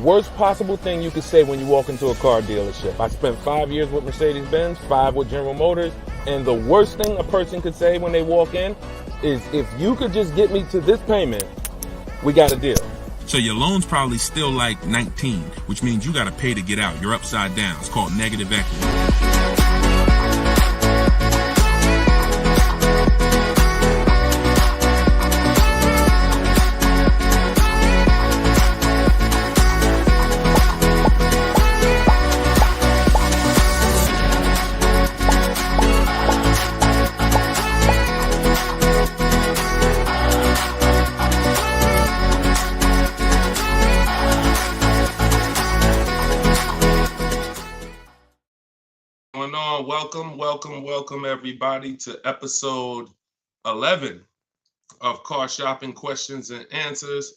worst possible thing you could say when you walk into a car dealership. I spent 5 years with Mercedes-Benz, 5 with General Motors, and the worst thing a person could say when they walk in is, if you could just get me to this payment, we got a deal. So your loan's probably still like 19, which means you got to pay to get out. You're upside down. It's called negative equity. Welcome everybody to episode 11 of Car Shopping Questions and Answers.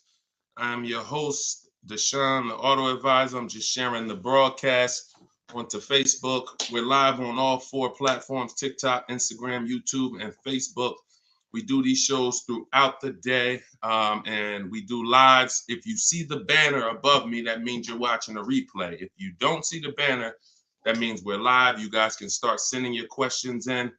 I'm your host, Deshone the Auto Advisor. I'm just sharing the broadcast onto Facebook. We're live on all 4 platforms: TikTok, Instagram, YouTube, and Facebook. We do these shows throughout the day, and we do lives. If you see the banner above me, that means you're watching a replay. If you don't see the banner, that means we're live. You guys can start sending your questions in,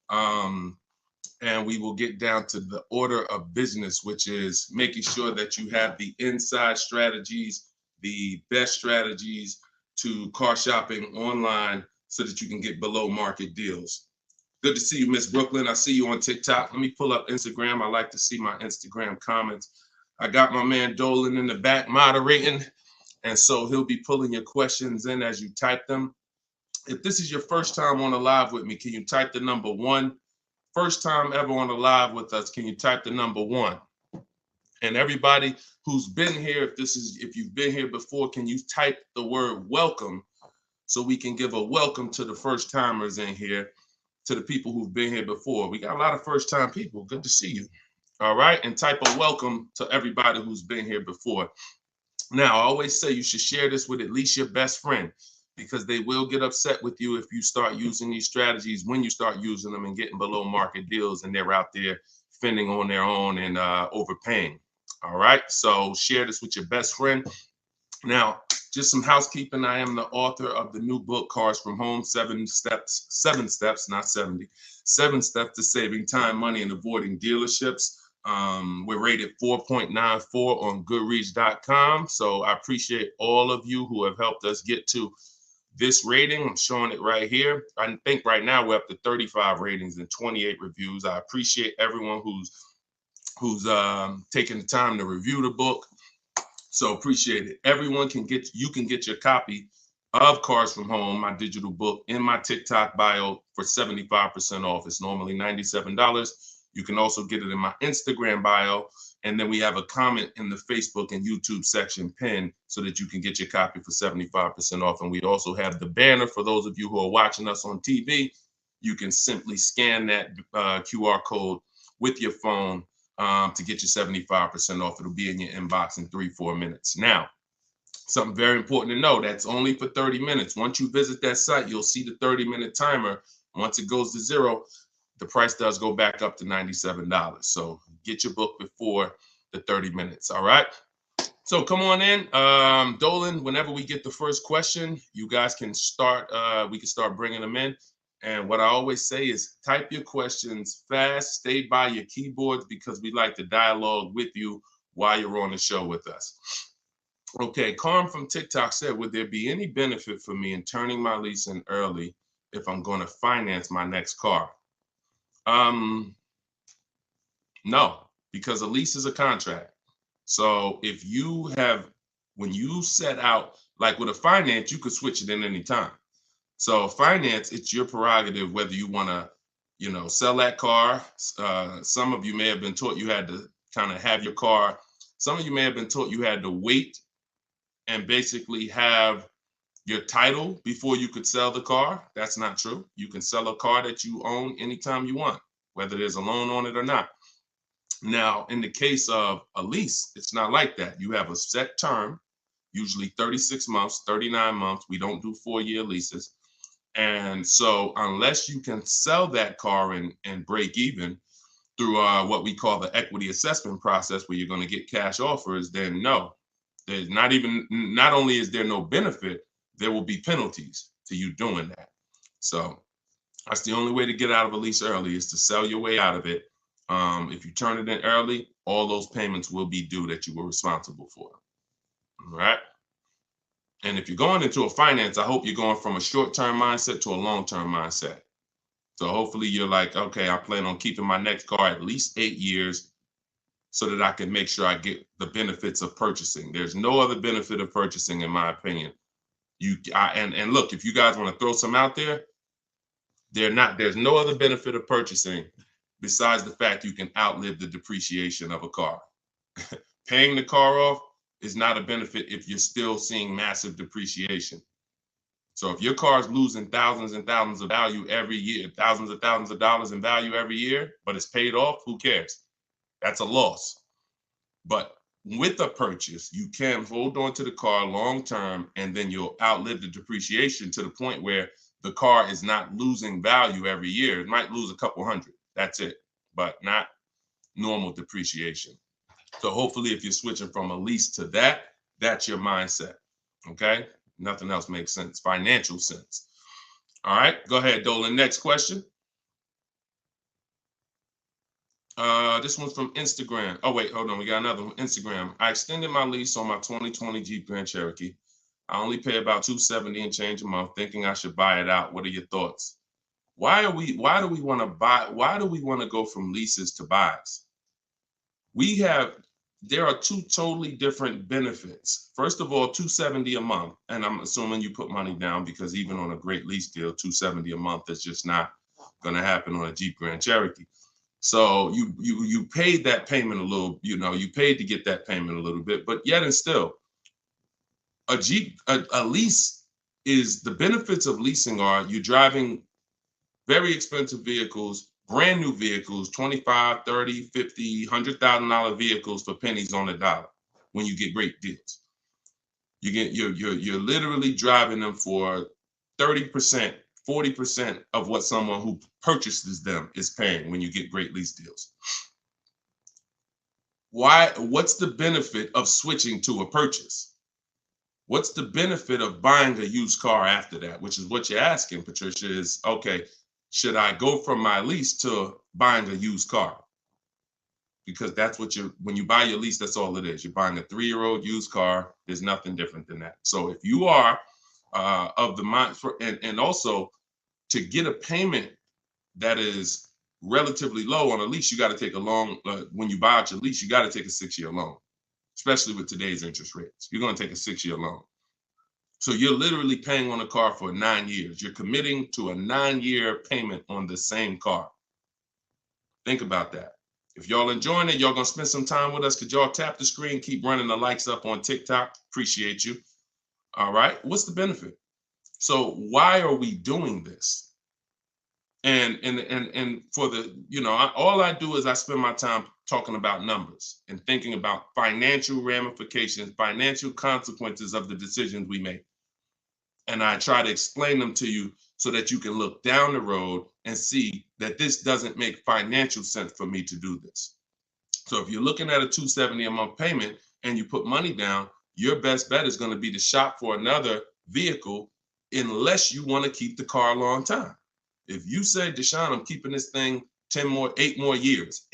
and we will get down to the order of business, which is making sure that you have the inside strategies, the best strategies to car shopping online so that you can get below market deals. Good to see you, Miss Brooklyn. I see you on TikTok. Let me pull up Instagram. I like to see my Instagram comments. I got my man Dolan in the back moderating, and so he'll be pulling your questions in as you type them. If this is your first time on a live with me, can you type the number 1? First time ever on a live with us, can you type the number 1? And everybody who's been here, if you've been here before, can you type the word welcome so we can give a welcome to the first timers in here, to the people who've been here before. We got a lot of first time people. Good to see you. All right. And type a welcome to everybody who's been here before. Now, I always say you should share this with at least your best friend, because they will get upset with you if you start using these strategies, when you start using them and getting below market deals and they're out there fending on their own and overpaying. All right, so share this with your best friend. Now, just some housekeeping. I am the author of the new book, Cars from Home, 7 steps, not 70, 7 steps to saving time, money, and avoiding dealerships. We're rated 4.94 on Goodreads.com. So I appreciate all of you who have helped us get to this rating. I'm showing it right here. I think right now we're up to 35 ratings and 28 reviews. I appreciate everyone who's taking the time to review the book. So appreciate it. You can get your copy of Cars from Home, my digital book, in my TikTok bio for 75% off. It's normally $97. You can also get it in my Instagram bio. And then we have a comment in the Facebook and YouTube section pinned so that you can get your copy for 75% off. And we also have the banner for those of you who are watching us on TV. You can simply scan that QR code with your phone to get your 75% off. It'll be in your inbox in 3-4 minutes. Now, something very important to know, that's only for 30 minutes. Once you visit that site, you'll see the 30-minute timer. Once it goes to 0, the price does go back up to $97. So get your book before the 30 minutes. All right. So come on in. Dolan, whenever we get the first question, you guys can start. We can start bringing them in. And what I always say is type your questions fast. Stay by your keyboards because we like to dialogue with you while you're on the show with us. Okay. Carm from TikTok said, would there be any benefit for me in turning my lease in early if I'm going to finance my next car? No, because a lease is a contract. So if when you set out, like with a finance, you could switch it in any time. So finance, it's your prerogative whether you want to, sell that car. Some of you may have been taught you had to kind of have your car. Some of you may have been taught you had to wait and basically have your title before you could sell the car. That's not true. You can sell a car that you own anytime you want, whether there's a loan on it or not. Now, in the case of a lease, it's not like that. You have a set term, usually 36 months, 39 months. We don't do 4-year leases. And so unless you can sell that car and break even through what we call the equity assessment process, where you're going to get cash offers, then no, There's not only is there no benefit, there will be penalties to you doing that. So that's the only way to get out of a lease early, is to sell your way out of it. If you turn it in early, all those payments will be due that you were responsible for. All right. And if you're going into a finance, I hope you're going from a short-term mindset to a long-term mindset. So hopefully you're like, okay, I plan on keeping my next car at least 8 years so that I can make sure I get the benefits of purchasing. There's no other benefit of purchasing, in my opinion. And look, if you guys want to throw some out there, there's no other benefit of purchasing besides the fact you can outlive the depreciation of a car. Paying the car off is not a benefit if you're still seeing massive depreciation. So if your car's losing thousands and thousands of value every year, thousands of dollars in value every year, but it's paid off, who cares? That's a loss. But with a purchase, you can hold on to the car long term, and then you'll outlive the depreciation to the point where the car is not losing value every year. It might lose a couple hundred. That's it, but not normal depreciation. So hopefully if you're switching from a lease to that, that's your mindset. Okay? Nothing else makes sense. Financial sense. All right, go ahead, Dolan. Next question. This one's from Instagram. Oh, wait, hold on. We got another one. Instagram. I extended my lease on my 2020 Jeep Grand Cherokee. I only pay about $270 and change a month, thinking I should buy it out. What are your thoughts? Why do we want to go from leases to buys? There are two totally different benefits. First of all, $270 a month, and I'm assuming you put money down, because even on a great lease deal, $270 a month is just not going to happen on a Jeep Grand Cherokee. So you paid that payment a little, you paid to get that payment a little bit, but yet and still, a lease is, the benefits of leasing are you're driving very expensive vehicles, brand new vehicles, $25,000, $30,000, $50,000, $100,000 vehicles for pennies on the dollar when you get great deals. You're literally driving them for 30%, 40% of what someone who purchases them is paying when you get great lease deals. What's the benefit of switching to a purchase? What's the benefit of buying a used car after that? Which is what you're asking, Patricia, is, okay, should I go from my lease to buying a used car? Because that's what when you buy your lease, that's all it is. You're buying a 3-year-old used car. There's nothing different than that. So if you are of the mind, and also to get a payment that is relatively low on a lease, you got to take a long, when you buy out your lease, you got to take a 6-year loan, especially with today's interest rates. You're going to take a 6-year loan. So you're literally paying on a car for 9 years. You're committing to a 9-year payment on the same car. Think about that. If y'all enjoying it, y'all going to spend some time with us. Could y'all tap the screen, keep running the likes up on TikTok? Appreciate you. All right. What's the benefit? So why are we doing this? And for the, all I do is I spend my time talking about numbers and thinking about financial ramifications, financial consequences of the decisions we make. And I try to explain them to you so that you can look down the road and see that this doesn't make financial sense for me to do this. So if you're looking at a $270 a month payment and you put money down, your best bet is going to be to shop for another vehicle, unless you want to keep the car a long time. If you say, Deshone, I'm keeping this thing 8 more years,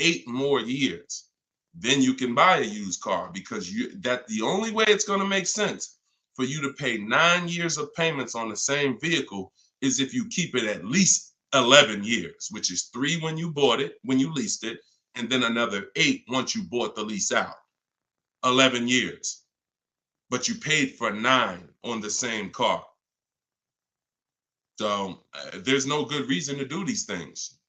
then you can buy a used car, because the only way it's going to make sense for you to pay 9 years of payments on the same vehicle is if you keep it at least 11 years, which is 3 when you bought it, when you leased it, and then another 8 once you bought the lease out. 11 years. But you paid for 9 on the same car. So there's no good reason to do these things.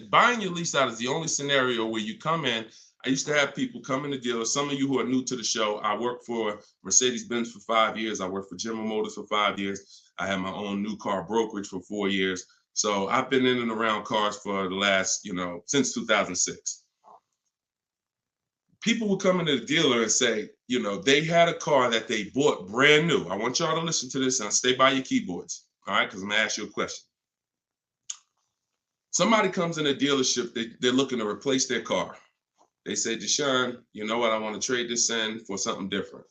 Buying your lease out is the only scenario where you come in. I used to have people come in the dealer. Some of you who are new to the show, I worked for Mercedes-Benz for 5 years. I worked for General Motors for 5 years. I had my own new car brokerage for 4 years. So I've been in and around cars for the last, since 2006. People would come into the dealer and say, they had a car that they bought brand new. I want y'all to listen to this and stay by your keyboards, all right? Because I'm going to ask you a question. Somebody comes in a dealership, they're looking to replace their car. They say, Deshone, you know what? I want to trade this in for something different.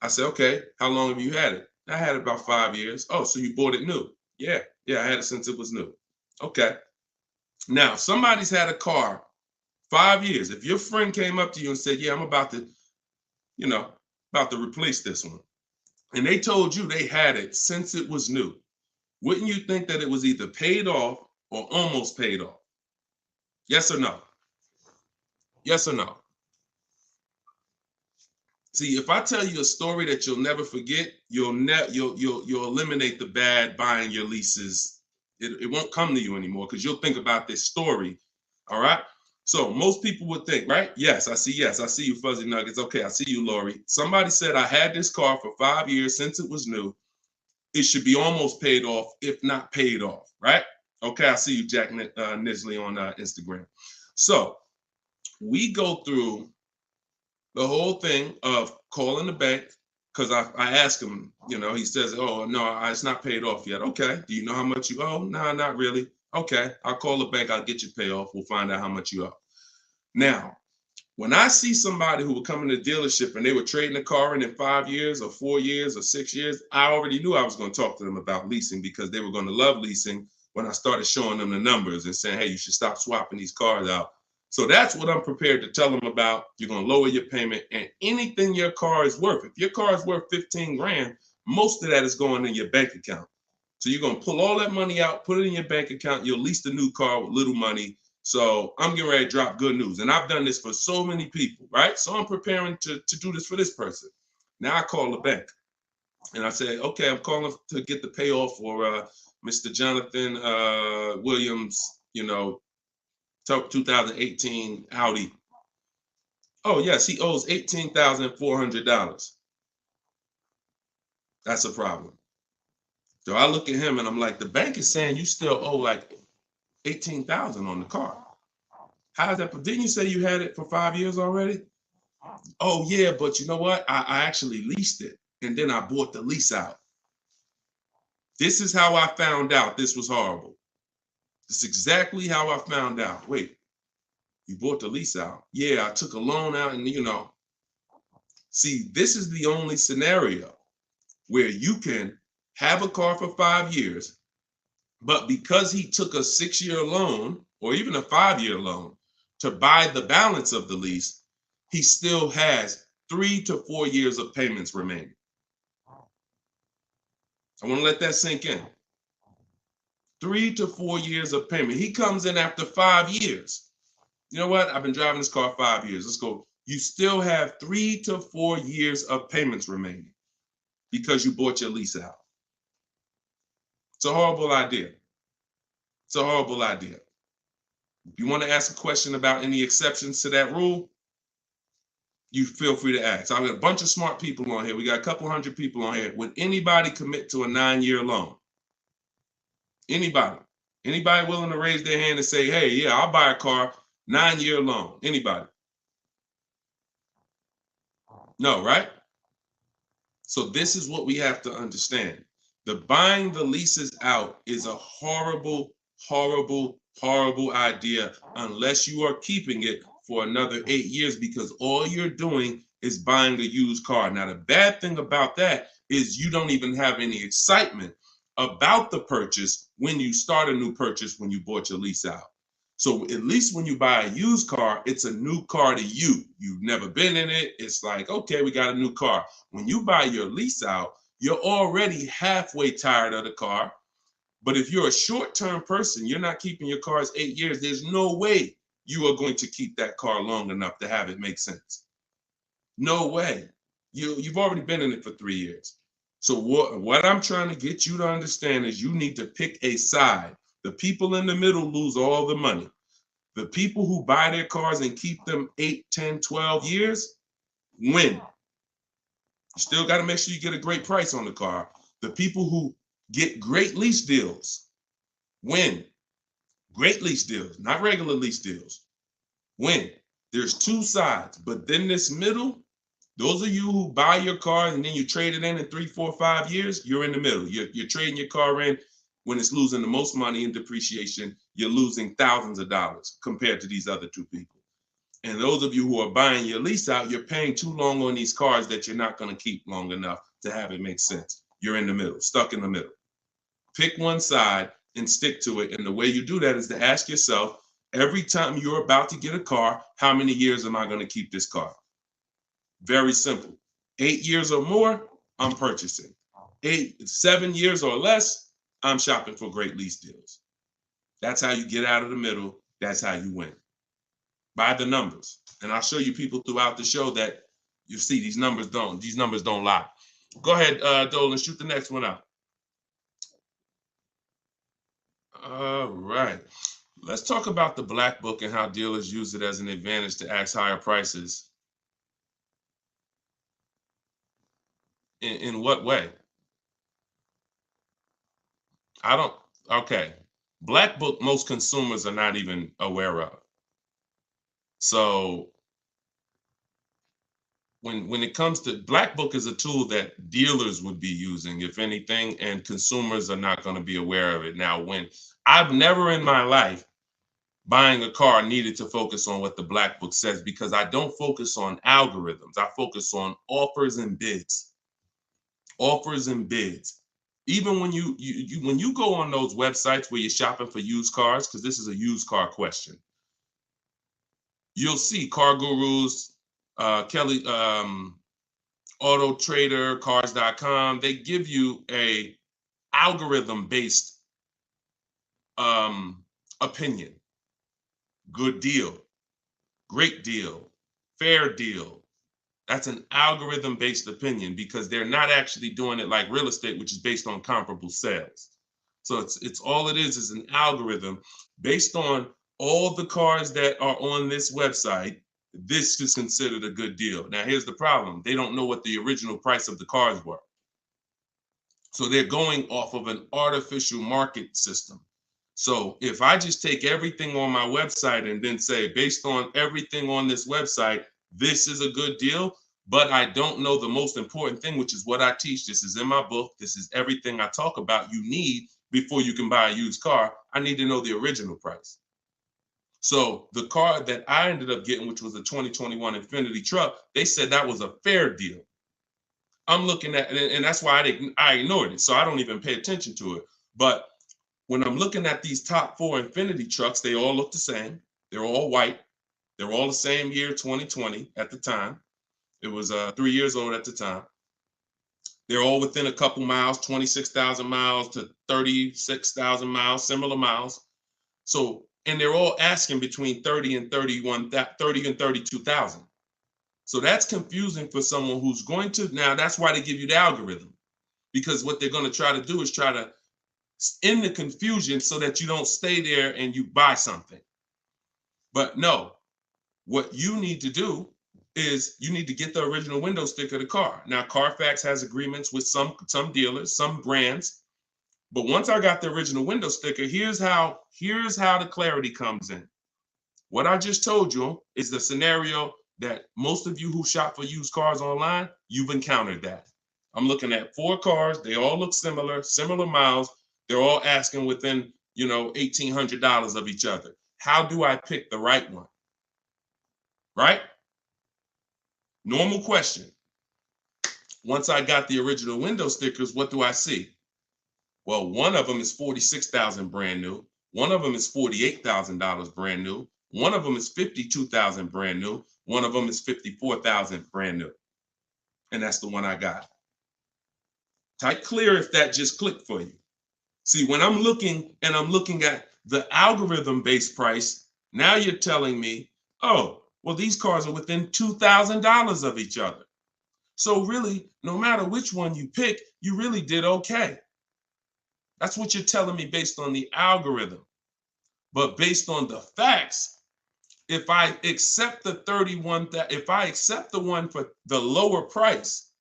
I said, okay, how long have you had it? I had it about 5 years. Oh, so you bought it new? Yeah, I had it since it was new. Okay. Now, somebody's had a car 5 years. If your friend came up to you and said, yeah, I'm about to, about to replace this one, and they told you they had it since it was new, wouldn't you think that it was either paid off or almost paid off? Yes or no? Yes or no? See, if I tell you a story that you'll never forget, you'll eliminate the bad buying your leases. It won't come to you anymore because you'll think about this story. All right. So most people would think, right? Yes, I see you, Fuzzy Nuggets. Okay, I see you, Lori. Somebody said I had this car for 5 years since it was new. It should be almost paid off, if not paid off, right? Okay, I see you, Jack Nisley on Instagram. So we go through the whole thing of calling the bank, because I asked him, he says, oh, no, it's not paid off yet. Okay. Do you know how much you owe? No, not really. Okay. I'll call the bank. I'll get you payoff. We'll find out how much you owe. Now, when I see somebody who would come in the dealership and they were trading a car in 5 years or 4 years or 6 years, I already knew I was going to talk to them about leasing because they were going to love leasing when I started showing them the numbers and saying, hey, you should stop swapping these cars out. So that's what I'm prepared to tell them about. You're going to lower your payment and anything your car is worth. If your car is worth 15 grand, most of that is going in your bank account. So you're going to pull all that money out, put it in your bank account. You'll lease the new car with little money. So I'm getting ready to drop good news. And I've done this for so many people, right? So I'm preparing to do this for this person. Now I call the bank and I say, okay, I'm calling to get the payoff for Mr. Jonathan Williams, 2018 Audi. Oh, yes, he owes $18,400. That's a problem. So I look at him and I'm like, the bank is saying you still owe like $18,000 on the car. How's that? Didn't you say you had it for 5 years already? Oh, yeah, but you know what? I actually leased it and then I bought the lease out. This is how I found out this was horrible. This is exactly how I found out. Wait, you bought the lease out? Yeah, I took a loan out and, see, this is the only scenario where you can have a car for 5 years, but because he took a 6-year loan or even a 5-year loan to buy the balance of the lease, he still has 3 to 4 years of payments remaining. I want to let that sink in. 3 to 4 years of payment. He comes in after 5 years. You know what? I've been driving this car 5 years. Let's go. You still have 3 to 4 years of payments remaining because you bought your lease out. It's a horrible idea. It's a horrible idea. If you want to ask a question about any exceptions to that rule, you feel free to ask. I've got a bunch of smart people on here. We got a couple hundred people on here. Would anybody commit to a 9-year loan? Anybody? Anybody willing to raise their hand and say, hey, yeah, I'll buy a car, 9-year loan? Anybody? No, right? So this is what we have to understand. The buying the leases out is a horrible, horrible, horrible idea unless you are keeping it for another 8 years, because all you're doing is buying a used car. Now, the bad thing about that is you don't even have any excitement about the purchase when you start a new purchase when you bought your lease out. So at least when you buy a used car, it's a new car to you. You've never been in it. It's like, okay, we got a new car. When you buy your lease out, you're already halfway tired of the car. But if you're a short-term person, you're not keeping your cars 8 years. There's no way you are going to keep that car long enough to have it make sense. No way. You've already been in it for 3 years. So what I'm trying to get you to understand is you need to pick a side. The people in the middle lose all the money. The people who buy their cars and keep them 8, 10, 12 years win. You still got to make sure you get a great price on the car. The people who get great lease deals win. Great lease deals, not regular lease deals. Win. There's two sides, but then this middle, those of you who buy your car and then you trade it in 3, 4, 5 years, you're in the middle. You're trading your car in when it's losing the most money in depreciation. You're losing thousands of dollars compared to these other two people. And those of you who are buying your lease out, you're paying too long on these cars that you're not going to keep long enough to have it make sense. You're in the middle, stuck in the middle. Pick one side and stick to it. And the way you do that is to ask yourself, every time you're about to get a car, how many years am I going to keep this car? Very simple. 8 years or more, I'm purchasing. 7 years or less, I'm shopping for great lease deals. That's how you get out of the middle. That's how you win. By the numbers. And I'll show you people throughout the show that you see these numbers don't lie. Go ahead, Dolan, shoot the next one out. All right. Let's talk about the black book and how dealers use it as an advantage to ask higher prices. In what way? Okay. Black book, most consumers are not even aware of. So when it comes to black book is a tool that dealers would be using, if anything, and consumers are not going to be aware of it. Now, when I've never in my life buying a car needed to focus on what the black book says, because I don't focus on algorithms. I focus on offers and bids. Offers and bids. Even when you go on those websites where you're shopping for used cars, because this is a used car question, you'll see Car Gurus, Kelly, Auto Trader, Cars.com. They give you a algorithm-based opinion. Good deal, great deal, fair deal. That's an algorithm-based opinion because they're not actually doing it like real estate, which is based on comparable sales. So it's all it is an algorithm based on all the cars that are on this website. This is considered a good deal. Now, here's the problem. They don't know what the original price of the cars were. So they're going off of an artificial market system. So if I just take everything on my website and then say, based on everything on this website, this is a good deal, but I don't know the most important thing, which is what I teach. This is in my book. This is everything I talk about you need before you can buy a used car. I need to know the original price. So the car that I ended up getting, which was a 2021 Infiniti truck, they said that was a fair deal. I'm looking at it, and that's why I ignored it. So I don't even pay attention to it. But when I'm looking at these top 4 Infiniti trucks, they all look the same. They're all white. They're all the same year, 2020 at the time. It was 3 years old at the time. They're all within a couple miles, 26,000 miles to 36,000 miles, similar miles. So, and they're all asking between 30 and 32,000. So that's confusing for someone who's going to, now that's why they give you the algorithm, because what they're going to try to do is try to end the confusion so that you don't stay there and you buy something. But no, what you need to do is you need to get the original window sticker of the car. Now, Carfax has agreements with some dealers, some brands. But once I got the original window sticker, here's how the clarity comes in. What I just told you is the scenario that most of you who shop for used cars online, you've encountered that. I'm looking at 4 cars. They all look similar miles. They're all asking within, $1,800 of each other. How do I pick the right one? Right? Normal question. Once I got the original window stickers, what do I see? Well, one of them is $46,000 brand new. One of them is $48,000 brand new. One of them is $52,000 brand new. One of them is $54,000 brand new. And that's the one I got. Type clear if that just clicked for you. See, when I'm looking at the algorithm-based price, now you're telling me, oh, well, these cars are within $2,000 of each other. So really, no matter which one you pick, you really did okay. That's what you're telling me based on the algorithm. But based on the facts, if I accept the one for the lower price,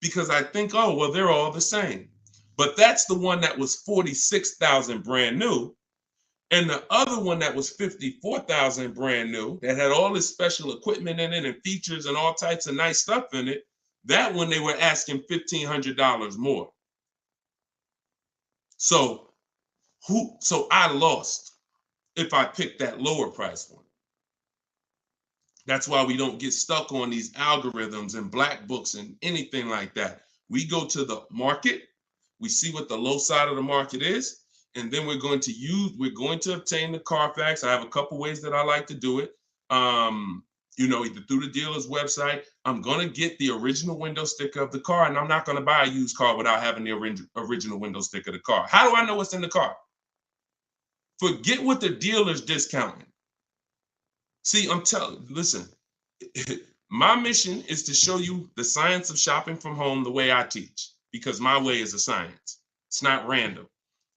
because I think, oh, well, they're all the same. But that's the one that was $46,000 brand new. And the other one that was $54,000 brand new, that had all this special equipment in it and features and all types of nice stuff in it, that one they were asking $1,500 more. So I lost if I picked that lower price one. That's why we don't get stuck on these algorithms and black books and anything like that. We go to the market, we see what the low side of the market is, and then we're going to obtain the Carfax. I have a couple ways that I like to do it. Either through the dealer's website. I'm going to get the original window sticker of the car, and I'm not going to buy a used car without having the original window sticker of the car. How do I know what's in the car? Forget what the dealer's discounting. See, listen, my mission is to show you the science of shopping from home the way I teach, because my way is a science. It's not random.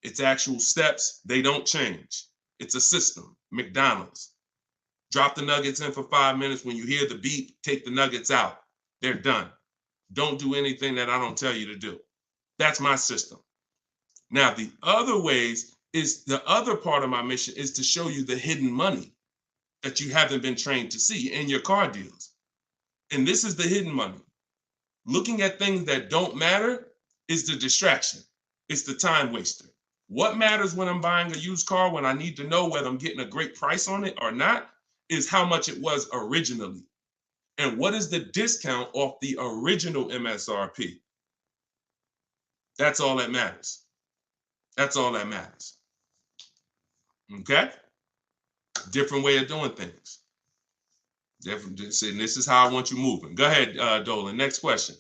It's actual steps. They don't change. It's a system. McDonald's. Drop the nuggets in for 5 minutes. When you hear the beep, take the nuggets out. They're done. Don't do anything that I don't tell you to do. That's my system. Now, the other part of my mission is to show you the hidden money that you haven't been trained to see in your car deals. And this is the hidden money. Looking at things that don't matter is the distraction. It's the time waster. What matters when I'm buying a used car, when I need to know whether I'm getting a great price on it or not, is how much it was originally. And what is the discount off the original MSRP? That's all that matters. That's all that matters. Okay? Different way of doing things. Different. And this is how I want you moving. Go ahead, Dolan. Next question.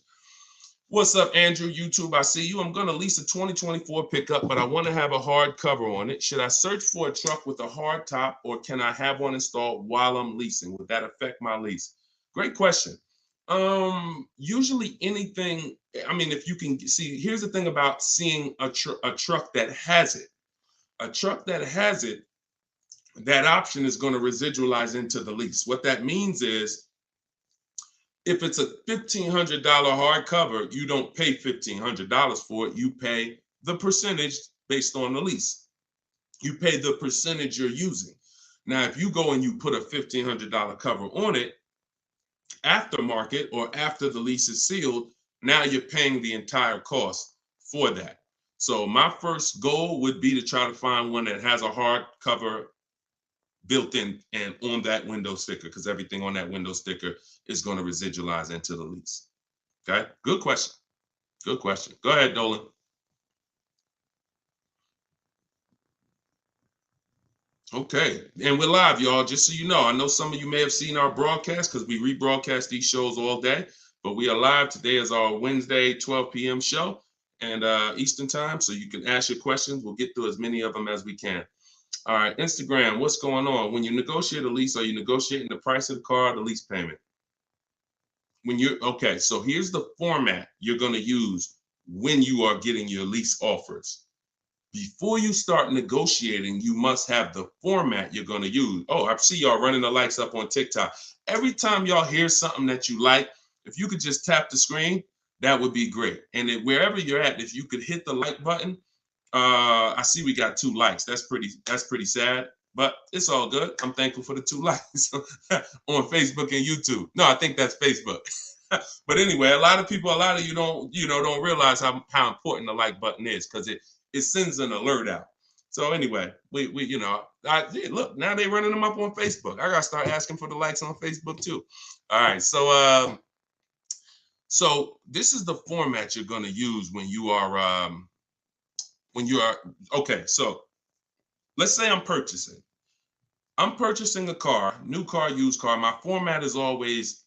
What's up, Andrew? YouTube, I see you. I'm going to lease a 2024 pickup, but I want to have a hard cover on it. Should I search for a truck with a hard top, or can I have one installed while I'm leasing? Would that affect my lease? Great question. Usually anything, if you can see, here's the thing about seeing a truck that has it. A truck that has it, that option is going to residualize into the lease. What that means is, if it's a $1,500 hardcover, you don't pay $1,500 for it. You pay the percentage based on the lease. You pay the percentage you're using. Now, if you go and you put a $1,500 cover on it, aftermarket or after the lease is sealed, now you're paying the entire cost for that. So my first goal would be to try to find one that has a hard cover built in and on that window sticker, because everything on that window sticker is going to residualize into the lease. Okay, good question. Good question. Go ahead, Dolan. Okay, and we're live, y'all. Just so you know, I know some of you may have seen our broadcast because we rebroadcast these shows all day, but we are live. Today is our Wednesday 12 p.m. show and Eastern time, so you can ask your questions. We'll get through as many of them as we can. All right, Instagram, what's going on? When you negotiate a lease, are you negotiating the price of the car or the lease payment? Okay, so here's the format you're going to use when you are getting your lease offers. Before you start negotiating, you must have the format you're going to use. Oh, I see y'all running the likes up on TikTok. Every time y'all hear something that you like, if you could just tap the screen, that would be great. And wherever you're at, if you could hit the like button, I see we got 2 likes. That's pretty sad, but it's all good. I'm thankful for the 2 likes on Facebook and YouTube. No, I think that's Facebook. But anyway, a lot of you don't realize how important the like button is, because it sends an alert out. So anyway, look, now they're running them up on Facebook. I gotta start asking for the likes on Facebook too. All right, so this is the format you're going to use when you are okay. So let's say I'm purchasing a car, new car, used car. My format is always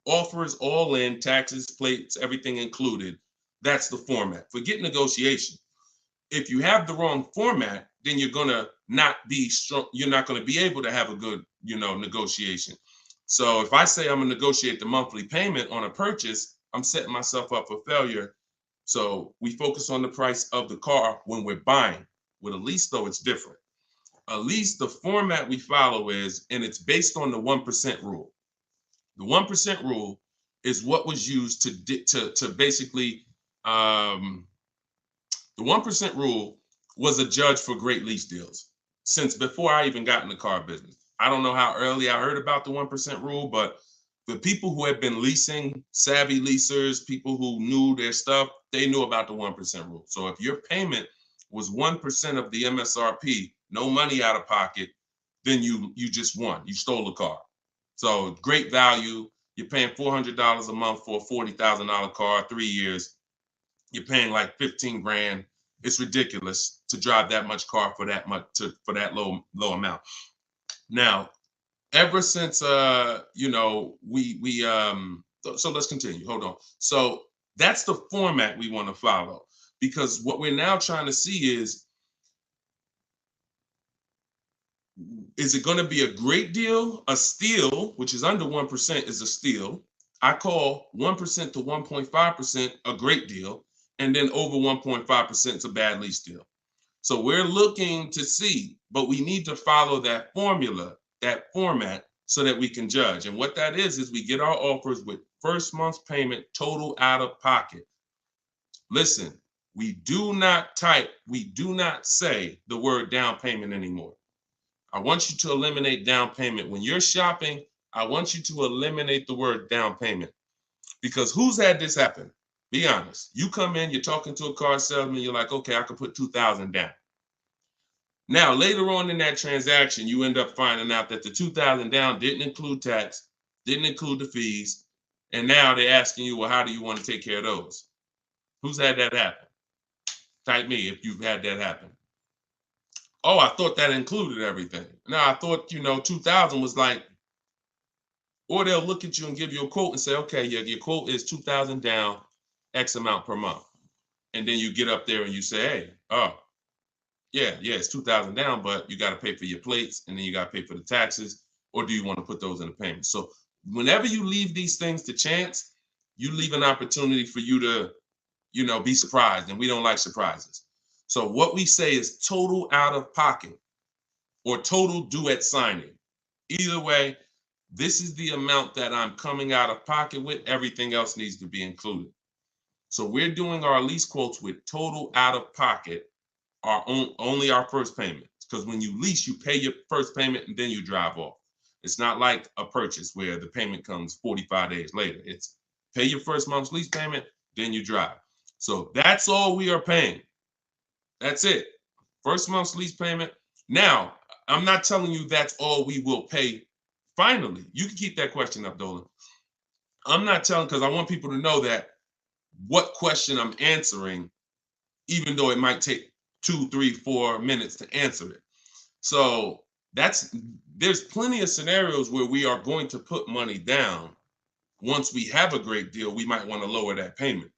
offers, all in, taxes, plates, everything included. That's the format. Forget negotiation. If you have the wrong format, then you're gonna not be strong. You're not going to be able to have a good, negotiation. So if I say I'm gonna negotiate the monthly payment on a purchase, I'm setting myself up for failure. So we focus on the price of the car when we're buying. With a lease, though, it's different. A lease, the format we follow is, and it's based on the 1% rule. The 1% rule is what was used to basically, the 1% rule was a judge for great lease deals since before I even got in the car business. I don't know how early I heard about the 1% rule, but the people who had been leasing, savvy leasers, people who knew their stuff, they knew about the 1% rule. So if your payment was 1% of the MSRP, no money out of pocket, then you just won. You stole the car. So great value. You're paying $400 a month for a $40,000 car, 3 years. You're paying like 15 grand. It's ridiculous to drive that much car for that much for that low amount. Now, ever since so let's continue. Hold on. So that's the format we want to follow, because what we're now trying to see is it going to be a great deal? A steal, which is under 1%, is a steal. I call 1% to 1.5% a great deal, and then over 1.5% is a bad lease deal. So we're looking to see, but we need to follow that formula, that format, so that we can judge. And what that is we get our offers with first month's payment total out of pocket. Listen, we do not say the word down payment anymore. I want you to eliminate down payment. When you're shopping, I want you to eliminate the word down payment, because who's had this happen? Be honest. You come in, you're talking to a car salesman, you're like, okay, I could put $2,000 down. Now, later on in that transaction, you end up finding out that the $2,000 down didn't include tax, didn't include the fees, and now they're asking you, well, how do you want to take care of those? Who's had that happen? Type me if you've had that happen. Oh, I thought that included everything. Now, I thought, 2,000 was like, or they'll look at you and give you a quote and say, okay, yeah, your quote is 2,000 down, X amount per month. And then you get up there and you say, hey, oh, yeah, it's 2,000 down, but you got to pay for your plates, and then you got to pay for the taxes, or do you want to put those in the payment? So whenever you leave these things to chance, you leave an opportunity for you to, be surprised, and we don't like surprises. So what we say is total out of pocket or total due at signing. Either way, this is the amount that I'm coming out of pocket with. Everything else needs to be included. So we're doing our lease quotes with total out of pocket, only our first payment. Because when you lease, you pay your first payment and then you drive off. It's not like a purchase where the payment comes 45 days later. It's pay your first month's lease payment, then you drive. So that's all we are paying. That's it. First month's lease payment. Now, I'm not telling you that's all we will pay finally. You can keep that question up, Dolan. I'm not telling, because I want people to know that what question I'm answering, even though it might take 2, 3, 4 minutes to answer it. So there's plenty of scenarios where we are going to put money down. Once we have a great deal, we might want to lower that payment.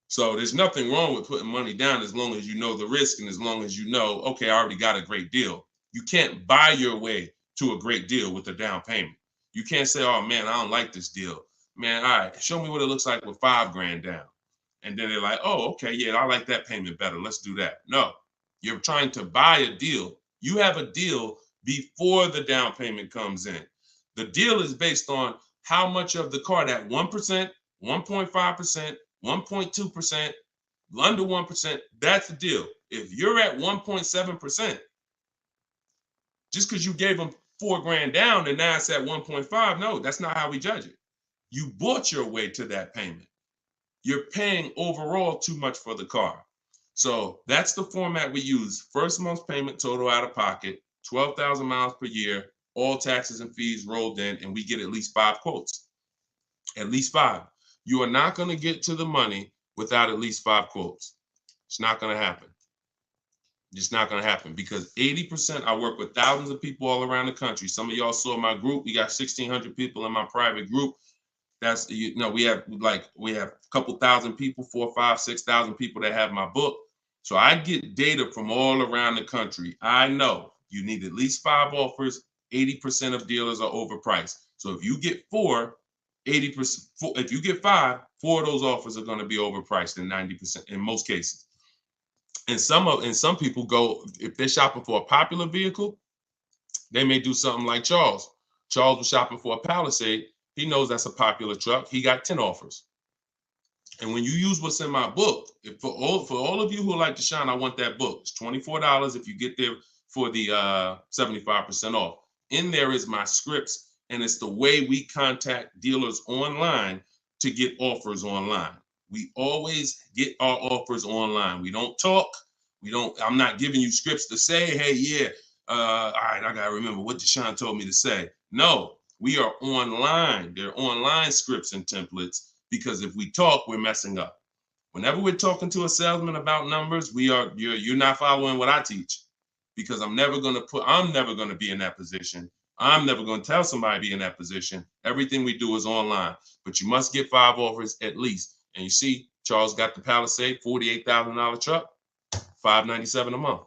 So there's nothing wrong with putting money down as long as you know the risk and as long as you know, okay, I already got a great deal. You can't buy your way to a great deal with a down payment. You can't say, oh man, I don't like this deal. Man, all right, show me what it looks like with $5,000 down. And then they're like, oh, okay, yeah, I like that payment better. Let's do that. No, you're trying to buy a deal. You have a deal before the down payment comes in. The deal is based on how much of the car, that 1%, 1.5%, 1.2%, under 1%, that's the deal. If you're at 1.7%, just because you gave them $4,000 down and now it's at 1.5, no, that's not how we judge it. You bought your way to that payment. You're paying overall too much for the car. So that's the format we use. First month's payment total out of pocket, 12,000 miles per year, all taxes and fees rolled in, and we get at least 5 quotes. At least 5. You are not going to get to the money without at least 5 quotes. It's not going to happen. It's not going to happen, because 80%, I work with thousands of people all around the country. Some of y'all saw my group. We got 1,600 people in my private group. That's, we have a couple thousand people, 4, 5, 6,000 people that have my book. So I get data from all around the country. I know you need at least 5 offers. 80% of dealers are overpriced. So if you get 4, 80%, if you get 5, 4 of those offers are going to be overpriced in 90% in most cases. And some people go, if they're shopping for a popular vehicle, they may do something like Charles. Charles was shopping for a Palisade. He knows that's a popular truck. He got 10 offers. And when you use what's in my book, for all of you who like to shine, I want that book. It's $24 if you get there for the 75% off. In there is my scripts, and it's the way we contact dealers online to get offers online. We always get our offers online. We don't talk. I'm not giving you scripts to say, hey, yeah, all right, I gotta remember what Deshone told me to say. No, We are online. They're online scripts and templates, because if we talk, we're messing up. Whenever we're talking to a salesman about numbers, you're not following what I teach, because I'm never going to be in that position. I'm never going to tell somebody to be in that position. Everything we do is online, but you must get 5 offers at least. And you see, Charles got the Palisade, $48,000 truck, $597 a month.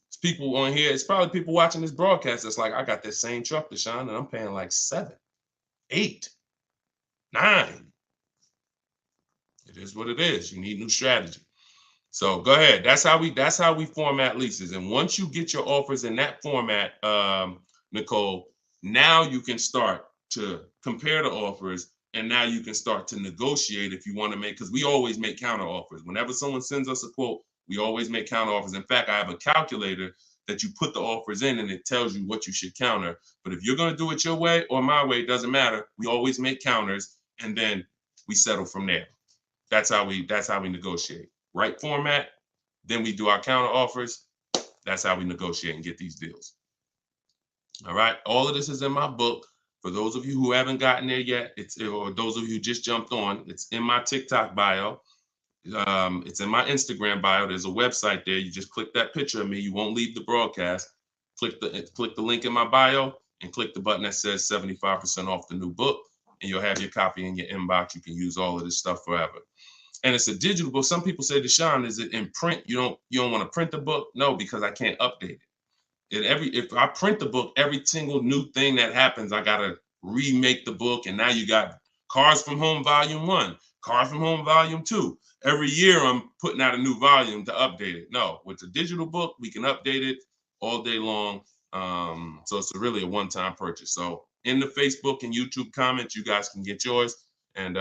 It's people on here. It's probably people watching this broadcast that's like, I got that same truck, Deshone, and I'm paying like 7, 8, 9. It is what it is. You need new strategy. So go ahead. That's how we format leases. And once you get your offers in that format, Nicole, now you can start to compare the offers, and now you can start to negotiate if you want to make, because we always make counter offers. Whenever someone sends us a quote, we always make counter offers. In fact, I have a calculator that you put the offers in, and it tells you what you should counter. But if you're going to do it your way or my way, it doesn't matter. We always make counters, and then we settle from there. That's how we negotiate. Right format, then we do our counter offers. That's how we negotiate and get these deals. All right. All of this is in my book. For those of you who haven't gotten there yet, or those of you who just jumped on, it's in my TikTok bio. It's in my Instagram bio. There's a website there. You just click that picture of me. You won't leave the broadcast. Click the link in my bio and click the button that says 75% off the new book, and you'll have your copy in your inbox. You can use all of this stuff forever. And it's a digital book. Some people say, Deshone, is it in print? You don't want to print the book? No, because I can't update it. If I print the book, every single new thing that happens, I gotta remake the book. And now you got Cars from Home Volume 1, Cars from Home Volume 2. Every year I'm putting out a new volume to update it. No, with the digital book, we can update it all day long. So it's really a one-time purchase. So in the Facebook and YouTube comments, you guys can get yours, and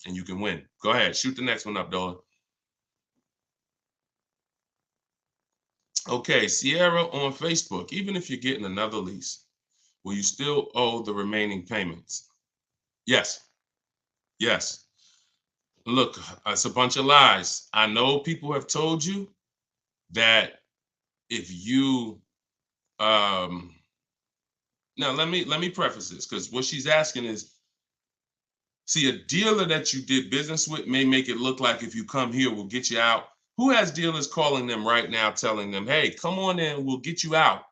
you can win. Go ahead, shoot the next one up, Dolan. Okay, Sierra on Facebook. Even if you're getting another lease, will you still owe the remaining payments? Yes. Yes. Look, it's a bunch of lies. I know people have told you that if you now let me preface this, because what she's asking is, see, a dealer that you did business with may make it look like if you come here, we'll get you out. Who has dealers calling them right now, telling them, hey, come on in, we'll get you out.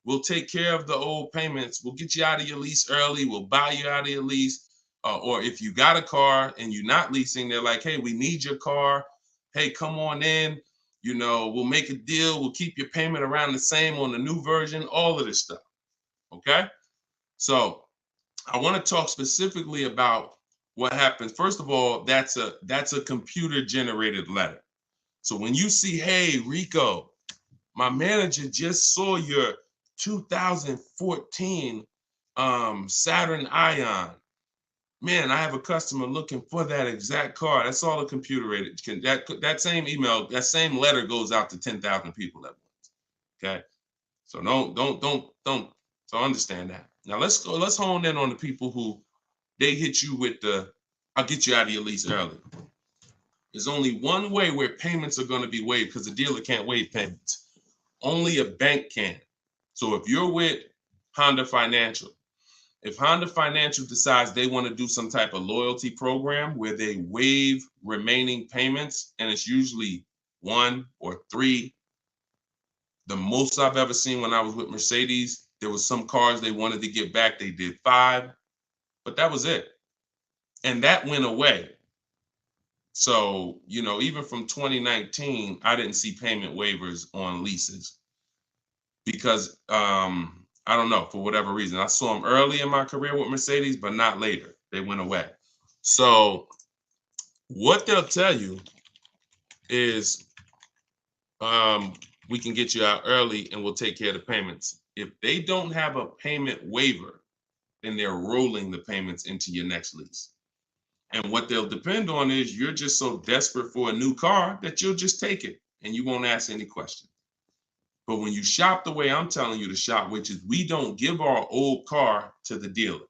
We'll take care of the old payments. We'll get you out of your lease early. We'll buy you out of your lease. Or if you got a car and you're not leasing, they're like, hey, we need your car. Hey, come on in. We'll make a deal. We'll keep your payment around the same on the new version, all of this stuff. Okay? So I want to talk specifically about what happens. First of all, that's a computer generated letter. So when you see, hey, Rico, my manager just saw your 2014 Saturn Ion. Man, I have a customer looking for that exact car. That's all a computer rated. That same email, that same letter goes out to 10,000 people at once. Okay, so don't. So understand that. Now let's hone in on the people who they hit you with I'll get you out of your lease early. There's only one way where payments are going to be waived, because the dealer can't waive payments. Only a bank can. So if you're with Honda Financial, if Honda Financial decides they want to do some type of loyalty program where they waive remaining payments, and it's usually 1 or 3. The most I've ever seen when I was with Mercedes, there was some cars they wanted to get back. They did 5, but that was it. And that went away. So, even from 2019, I didn't see payment waivers on leases because I don't know, for whatever reason. I saw them early in my career with Mercedes, but not later. They went away. So what they'll tell you is we can get you out early and we'll take care of the payments. If they don't have a payment waiver, then they're rolling the payments into your next lease. And what they'll depend on is you're just so desperate for a new car that you'll just take it and you won't ask any questions. But when you shop the way I'm telling you to shop, which is we don't give our old car to the dealer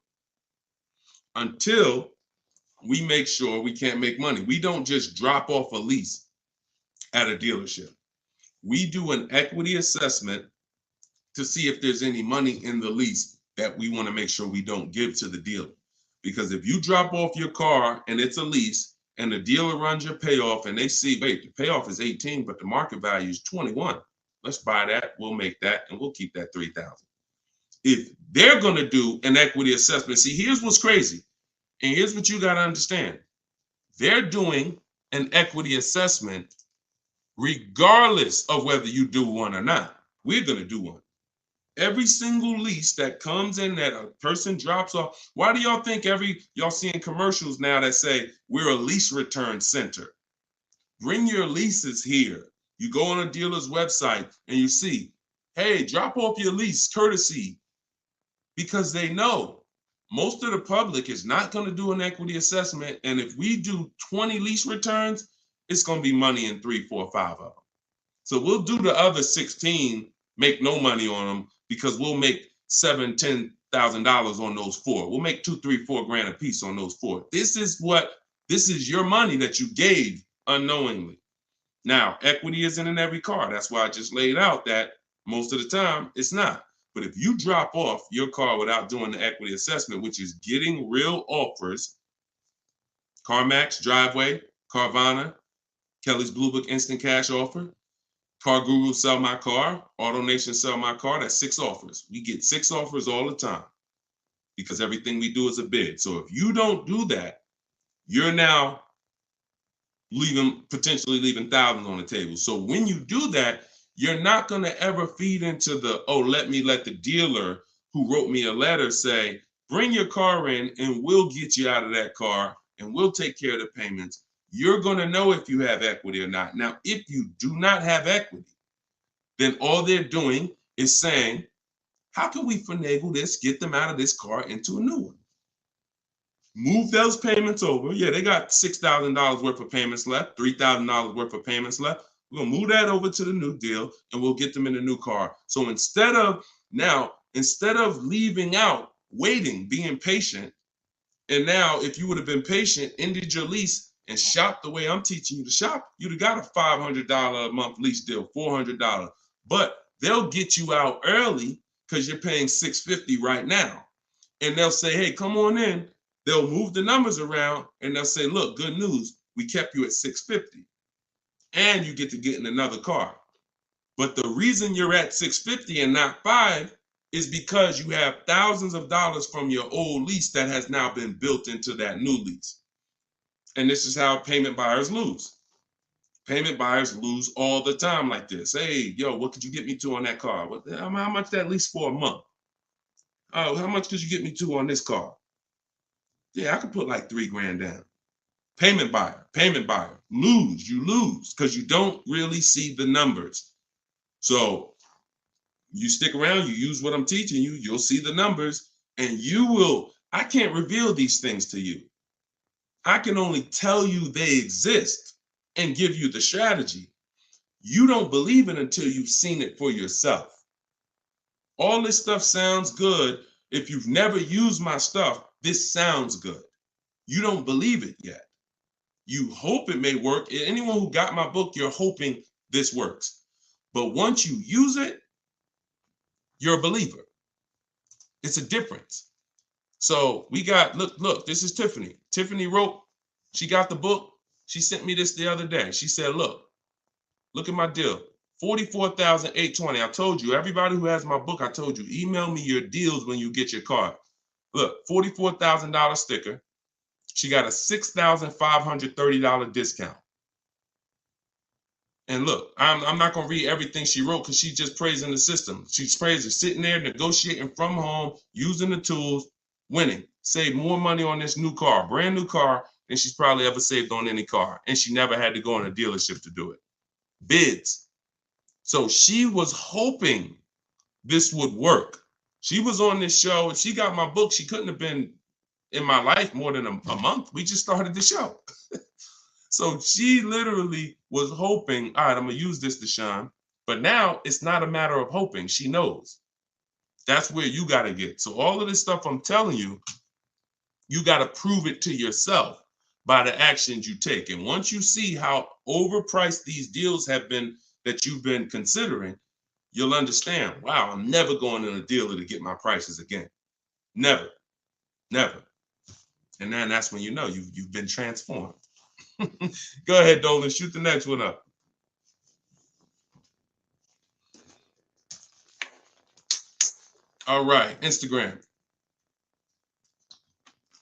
until we make sure we can't make money. We don't just drop off a lease at a dealership. We do an equity assessment to see if there's any money in the lease that we want to make sure we don't give to the dealer. Because if you drop off your car and it's a lease and the dealer runs your payoff and they see, wait, the payoff is 18, but the market value is 21. Let's buy that. We'll make that and we'll keep that 3,000. If they're going to do an equity assessment, see, here's what's crazy. And here's what you got to understand. They're doing an equity assessment regardless of whether you do one or not. We're going to do one. Every single lease that comes in that a person drops off. Why do y'all think y'all seeing commercials now that say we're a lease return center? Bring your leases here. You go on a dealer's website and you see, hey, drop off your lease courtesy, because they know most of the public is not going to do an equity assessment. And if we do 20 lease returns, it's going to be money in 3, 4, 5 of them. So we'll do the other 16, make no money on them, because we'll make $7,000, $10,000 on those 4. We'll make 2, 3, 4 grand a piece on those 4. This is your money that you gave unknowingly. Now, equity isn't in every car. That's why I just laid out that most of the time it's not. But if you drop off your car without doing the equity assessment, which is getting real offers, CarMax, Driveway, Carvana, Kelly's Blue Book Instant Cash Offer, Car Guru Sell My Car, AutoNation Sell My Car, that's 6 offers. We get 6 offers all the time because everything we do is a bid. So if you don't do that, you're now potentially leaving thousands on the table. So when you do that, you're not going to ever feed into the, oh, let the dealer who wrote me a letter say, bring your car in and we'll get you out of that car and we'll take care of the payments. You're going to know if you have equity or not. Now, if you do not have equity, then all they're doing is saying, how can we finagle this, get them out of this car into a new one? Move those payments over. Yeah, they got $6,000 worth of payments left, $3,000 worth of payments left. We're going to move that over to the new deal and we'll get them in a new car. So instead of leaving out, waiting, being patient, and now if you would have been patient, ended your lease and shopped the way I'm teaching you to shop, you'd have got a $500 a month lease deal, $400. But they'll get you out early because you're paying $650 right now. And they'll say, hey, come on in. They'll move the numbers around and they'll say, look, good news, we kept you at $650. And you get to get in another car. But the reason you're at $650 and not $5 is because you have thousands of dollars from your old lease that has now been built into that new lease. And this is how payment buyers lose. Payment buyers lose all the time like this. Hey, yo, what could you get me to on that car? How much that lease for a month? Oh, how much could you get me to on this car? Yeah, I could put like 3 grand down. Payment buyer, you lose because you don't really see the numbers. So you stick around, you use what I'm teaching you, you'll see the numbers and I can't reveal these things to you. I can only tell you they exist and give you the strategy. You don't believe it until you've seen it for yourself. All this stuff sounds good. If you've never used my stuff, this sounds good. You don't believe it yet. You hope it may work. Anyone who got my book, you're hoping this works. But once you use it, you're a believer. It's a difference. So we got, look, this is Tiffany. Tiffany wrote, she got the book. She sent me this the other day. She said, look at my deal. $44,820. I told you, everybody who has my book, I told you, email me your deals when you get your card. Look, $44,000 sticker. She got a $6,530 discount. And look, I'm not going to read everything she wrote because she's just praising the system. She's praising sitting there, negotiating from home, using the tools, winning. Save more money on this new car, brand new car, than she's probably ever saved on any car. And she never had to go in a dealership to do it. Bids. So she was hoping this would work. She was on this show. If she got my book, she couldn't have been in my life more than a month. We just started the show. So she literally was hoping, all right, I'm going to use this, Deshone. But now it's not a matter of hoping. She knows. That's where you got to get. So all of this stuff I'm telling you, you got to prove it to yourself by the actions you take. And once you see how overpriced these deals have been that you've been considering, you'll understand, wow, I'm never going in a dealer to get my prices again. Never, never. And then that's when you know you've been transformed. Go ahead, Dolan, shoot the next one up. All right, Instagram.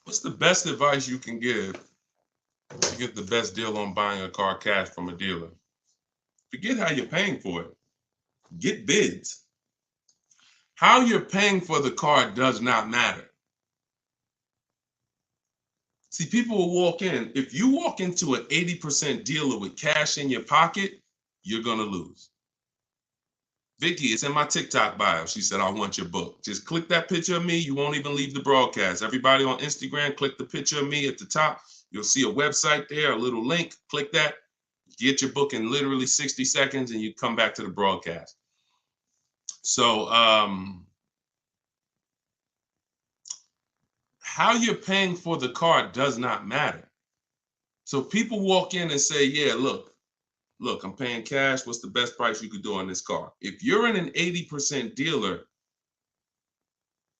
What's the best advice you can give to get the best deal on buying a car cash from a dealer? Forget how you're paying for it. Get bids. How you're paying for the car does not matter. See, people will walk in. If you walk into an 80% dealer with cash in your pocket, you're going to lose. Vicky, it's in my TikTok bio. She said, I want your book. Just click that picture of me. You won't even leave the broadcast. Everybody on Instagram, click the picture of me at the top. You'll see a website there, a little link. Click that. Get your book in literally 60 seconds and you come back to the broadcast. So how you're paying for the car does not matter. So people walk in and say, yeah, look, I'm paying cash. What's the best price you could do on this car? If you're in an 80% dealer,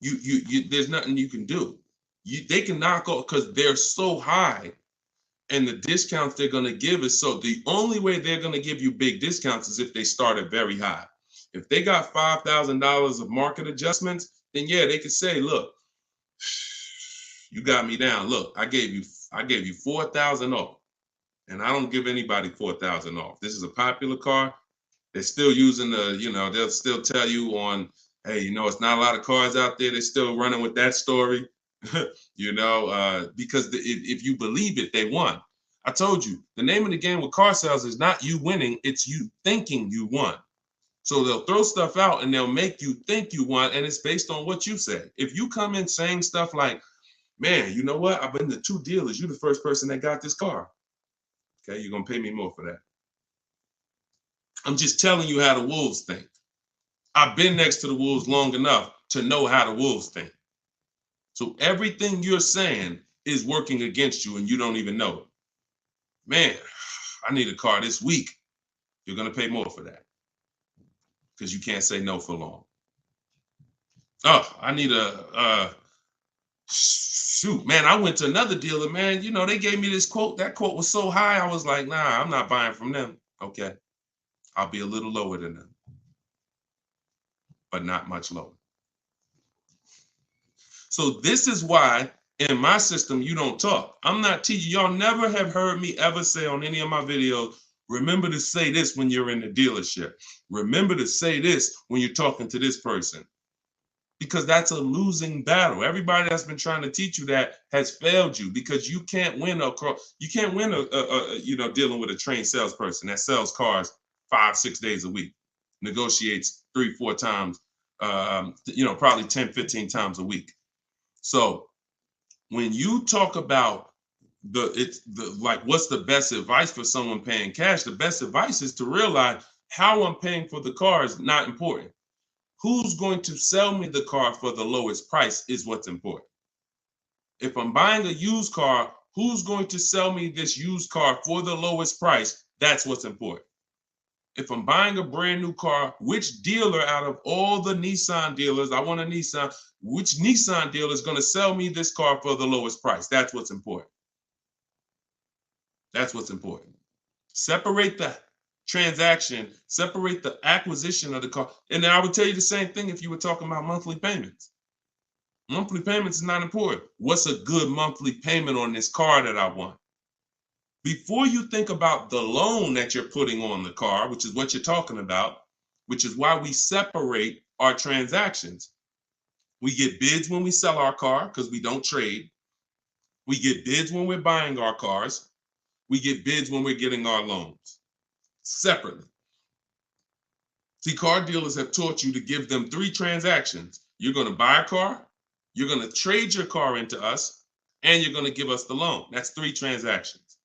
there's nothing you can do. They can knock off because they're so high, and the discounts they're going to give is so. The only way they're going to give you big discounts is if they start at very high. If they got $5,000 of market adjustments, then yeah, they could say, look, you got me down. Look, I gave you 4,000 off. And I don't give anybody 4,000 off. This is a popular car. They're still using they'll still tell you on, hey, it's not a lot of cars out there. They're still running with that story, because if you believe it, they won. I told you, the name of the game with car sales is not you winning, it's you thinking you won. So they'll throw stuff out and they'll make you think you won, and it's based on what you say. If you come in saying stuff like, man, you know what? I've been to 2 dealers. You're the first person that got this car. Okay, you're going to pay me more for that. I'm just telling you how the wolves think. I've been next to the wolves long enough to know how the wolves think. So everything you're saying is working against you and you don't even know it. Man, I need a car this week. You're going to pay more for that because you can't say no for long. Oh, I need shoot, man, I went to another dealer, man. They gave me this quote. That quote was so high. I was like, nah, I'm not buying from them. Okay. I'll be a little lower than them, but not much lower. So this is why in my system, you don't talk. I'm not teaching. Y'all never have heard me ever say on any of my videos, remember to say this when you're in the dealership. Remember to say this when you're talking to this person. Because that's a losing battle. Everybody that's been trying to teach you that has failed you because you can't win dealing with a trained salesperson that sells cars 5-6 days a week, negotiates 3-4 times, probably 10-15 times a week. So when you talk about what's the best advice for someone paying cash, the best advice is to realize how I'm paying for the car is not important. Who's going to sell me the car for the lowest price is what's important. If I'm buying a used car, who's going to sell me this used car for the lowest price? That's what's important. If I'm buying a brand new car, which dealer out of all the Nissan dealers, I want a Nissan, which Nissan dealer is going to sell me this car for the lowest price? That's what's important. That's what's important. Separate the transaction, separate the acquisition of the car. And then I would tell you the same thing if you were talking about monthly payments. Monthly payments is not important. What's a good monthly payment on this car that I want? Before you think about the loan that you're putting on the car, which is what you're talking about, which is why we separate our transactions. We get bids when we sell our car because we don't trade. We get bids when we're buying our cars. We get bids when we're getting our loans. Separately. See, car dealers have taught you to give them 3 transactions. You're going to buy a car, you're going to trade your car into us, and you're going to give us the loan. That's 3 transactions.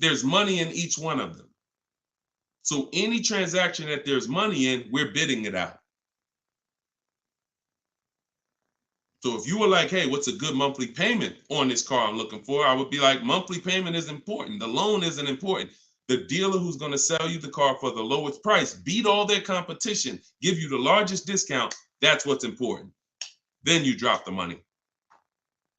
There's money in each one of them. So any transaction that there's money in, we're bidding it out. So if you were like, hey, what's a good monthly payment on this car I'm looking for? I would be like, monthly payment is important. The loan isn't important. The dealer who's going to sell you the car for the lowest price, beat all their competition, give you the largest discount. That's what's important. then you drop the money.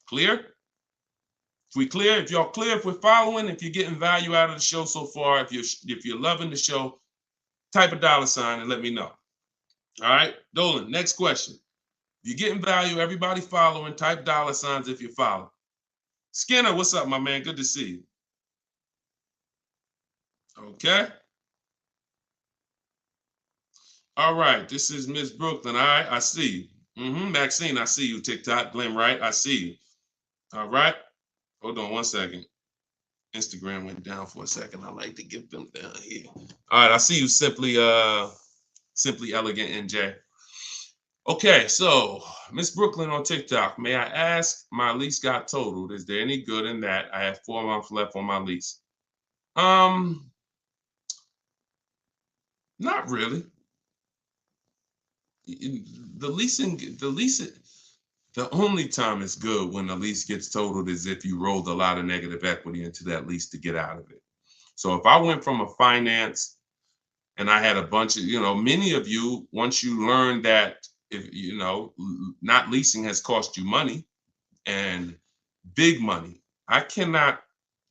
Clear? If we clear, if y'all clear, if we're following, if you're getting value out of the show so far, if you're loving the show, type a $ and let me know. All right, Dolan, next question. If you're getting value, everybody following, type $ if you're following. Skinner, what's up, my man? Good to see you. Okay. All right, this is Miss Brooklyn. All right, I see you. Maxine, I see you. TikTok, Glenn Wright, I see you. All right. Hold on one second. Instagram went down for a second. I like to get them down here. All right, I see you, Simply Elegant NJ. Okay, so Miss Brooklyn on TikTok. May I ask, my lease got totaled. Is there any good in that? I have 4 months left on my lease. Not really. The only time it's good when the lease gets totaled is if you rolled a lot of negative equity into that lease to get out of it. So if I went from a finance and I had a bunch of, many of you, once you learn that, if not leasing has cost you money, and big money. I cannot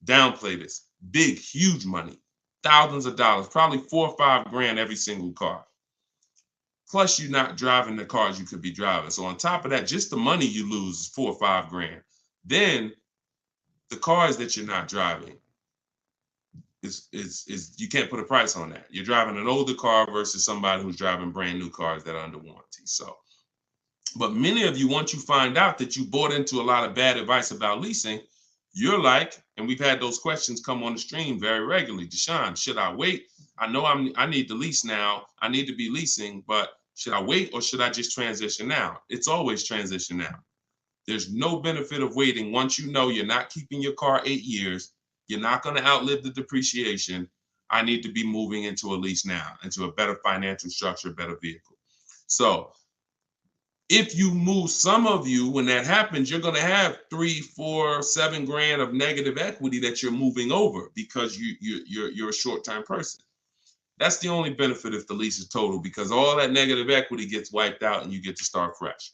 downplay this. Big, huge money, thousands of dollars, probably $4 or $5 grand every single car. Plus, you're not driving the cars you could be driving. So on top of that, just the money you lose is $4 or $5 grand. Then the cars that you're not driving is you can't put a price on that. You're driving an older car versus somebody who's driving brand new cars that are under warranty. So, but many of you, once you find out that you bought into a lot of bad advice about leasing, you're like, and we've had those questions come on the stream very regularly. Deshone, should I wait? I know I need to lease now. I need to be leasing, but should I wait or should I just transition now? It's always transition now. There's no benefit of waiting. Once you know you're not keeping your car 8 years, you're not going to outlive the depreciation. I need to be moving into a lease now, into a better financial structure, better vehicle. So if you move, some of you, when that happens, you're going to have 3, 4, 7 grand of negative equity that you're moving over because you're a short-term person. That's the only benefit if the lease is total, because all that negative equity gets wiped out and you get to start fresh.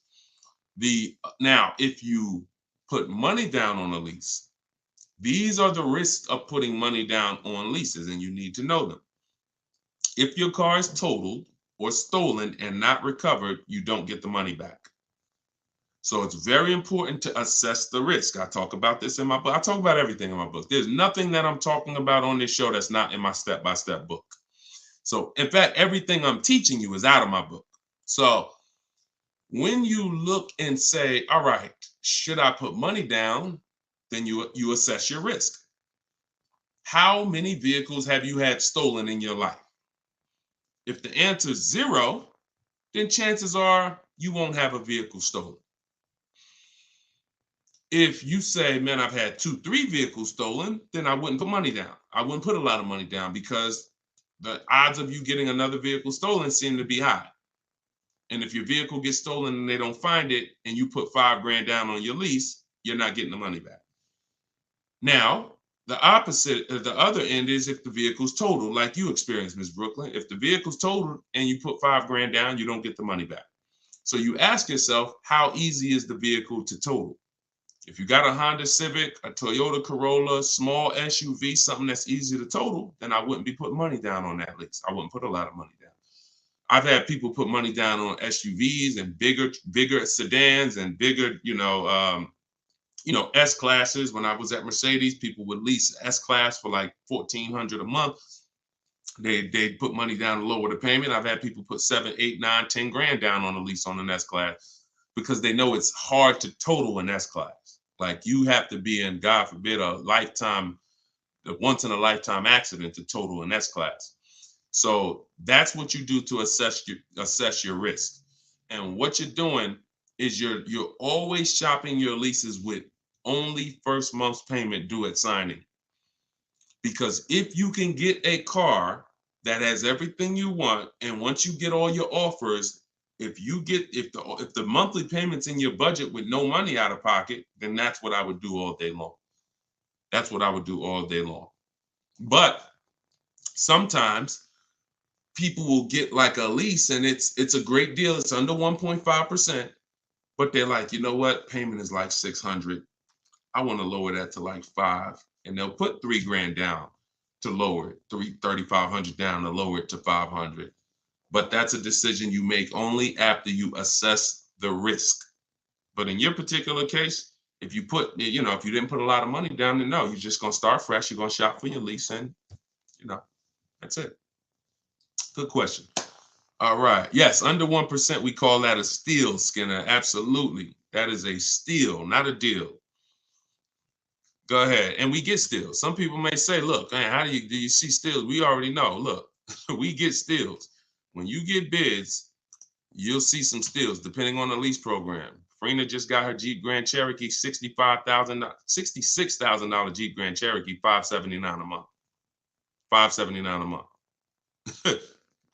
Now, if you put money down on a lease, these are the risks of putting money down on leases, and you need to know them. If your car is totaled or stolen and not recovered, you don't get the money back. So it's very important to assess the risk. I talk about this in my book. I talk about everything in my book. There's nothing that I'm talking about on this show that's not in my step-by-step book. So in fact, everything I'm teaching you is out of my book. So when you look and say, all right, should I put money down? Then you assess your risk. How many vehicles have you had stolen in your life? If the answer is 0, then chances are you won't have a vehicle stolen. If you say, man, I've had 2, 3 vehicles stolen, then I wouldn't put money down. I wouldn't put a lot of money down because the odds of you getting another vehicle stolen seem to be high. And if your vehicle gets stolen and they don't find it and you put 5 grand down on your lease, you're not getting the money back. Now, the opposite, the other end is if the vehicle's totaled, like you experienced, Ms. Brooklyn. If the vehicle's totaled and you put 5 grand down, you don't get the money back. So you ask yourself, how easy is the vehicle to total? If you got a Honda Civic, a Toyota Corolla, small SUV, something that's easy to total, then I wouldn't be putting money down on that lease. I wouldn't put a lot of money down. I've had people put money down on SUVs and bigger sedans and bigger, S-classes. When I was at Mercedes, people would lease S-class for like $1,400 a month. They put money down to lower the payment. I've had people put 7, 8, 9, 10 grand down on a lease on an S-class because they know it's hard to total an S-class. Like you have to be in, God forbid, a once in a lifetime accident to total an S-class. So that's what you do to assess your risk. And what you're doing is you're always shopping your leases with only first month's payment due at signing. Because if you can get a car that has everything you want, and once you get all your offers, if the monthly payment's in your budget with no money out of pocket, then that's what I would do all day long. That's what I would do all day long. But sometimes people will get like a lease and it's a great deal. It's under 1.5%. but they're like, you know what? Payment is like 600. I want to lower that to like 5. And they'll put 3 grand down to lower it, 3,500 down to lower it to 500. But that's a decision you make only after you assess the risk. But in your particular case, if you put, you know, if you didn't put a lot of money down, then no, you're just going to start fresh. You're going to shop for your lease, and, you know, that's it. Good question. All right. Yes, under 1%, we call that a steal, Skinner. Absolutely. That is a steal, not a deal. Go ahead. And we get steals. Some people may say, look, man, how do you see steals? We already know. Look, we get steals. When you get bids, you'll see some steals depending on the lease program. Farina just got her Jeep Grand Cherokee, $66,000 Jeep Grand Cherokee, $579 a month. $579 a month.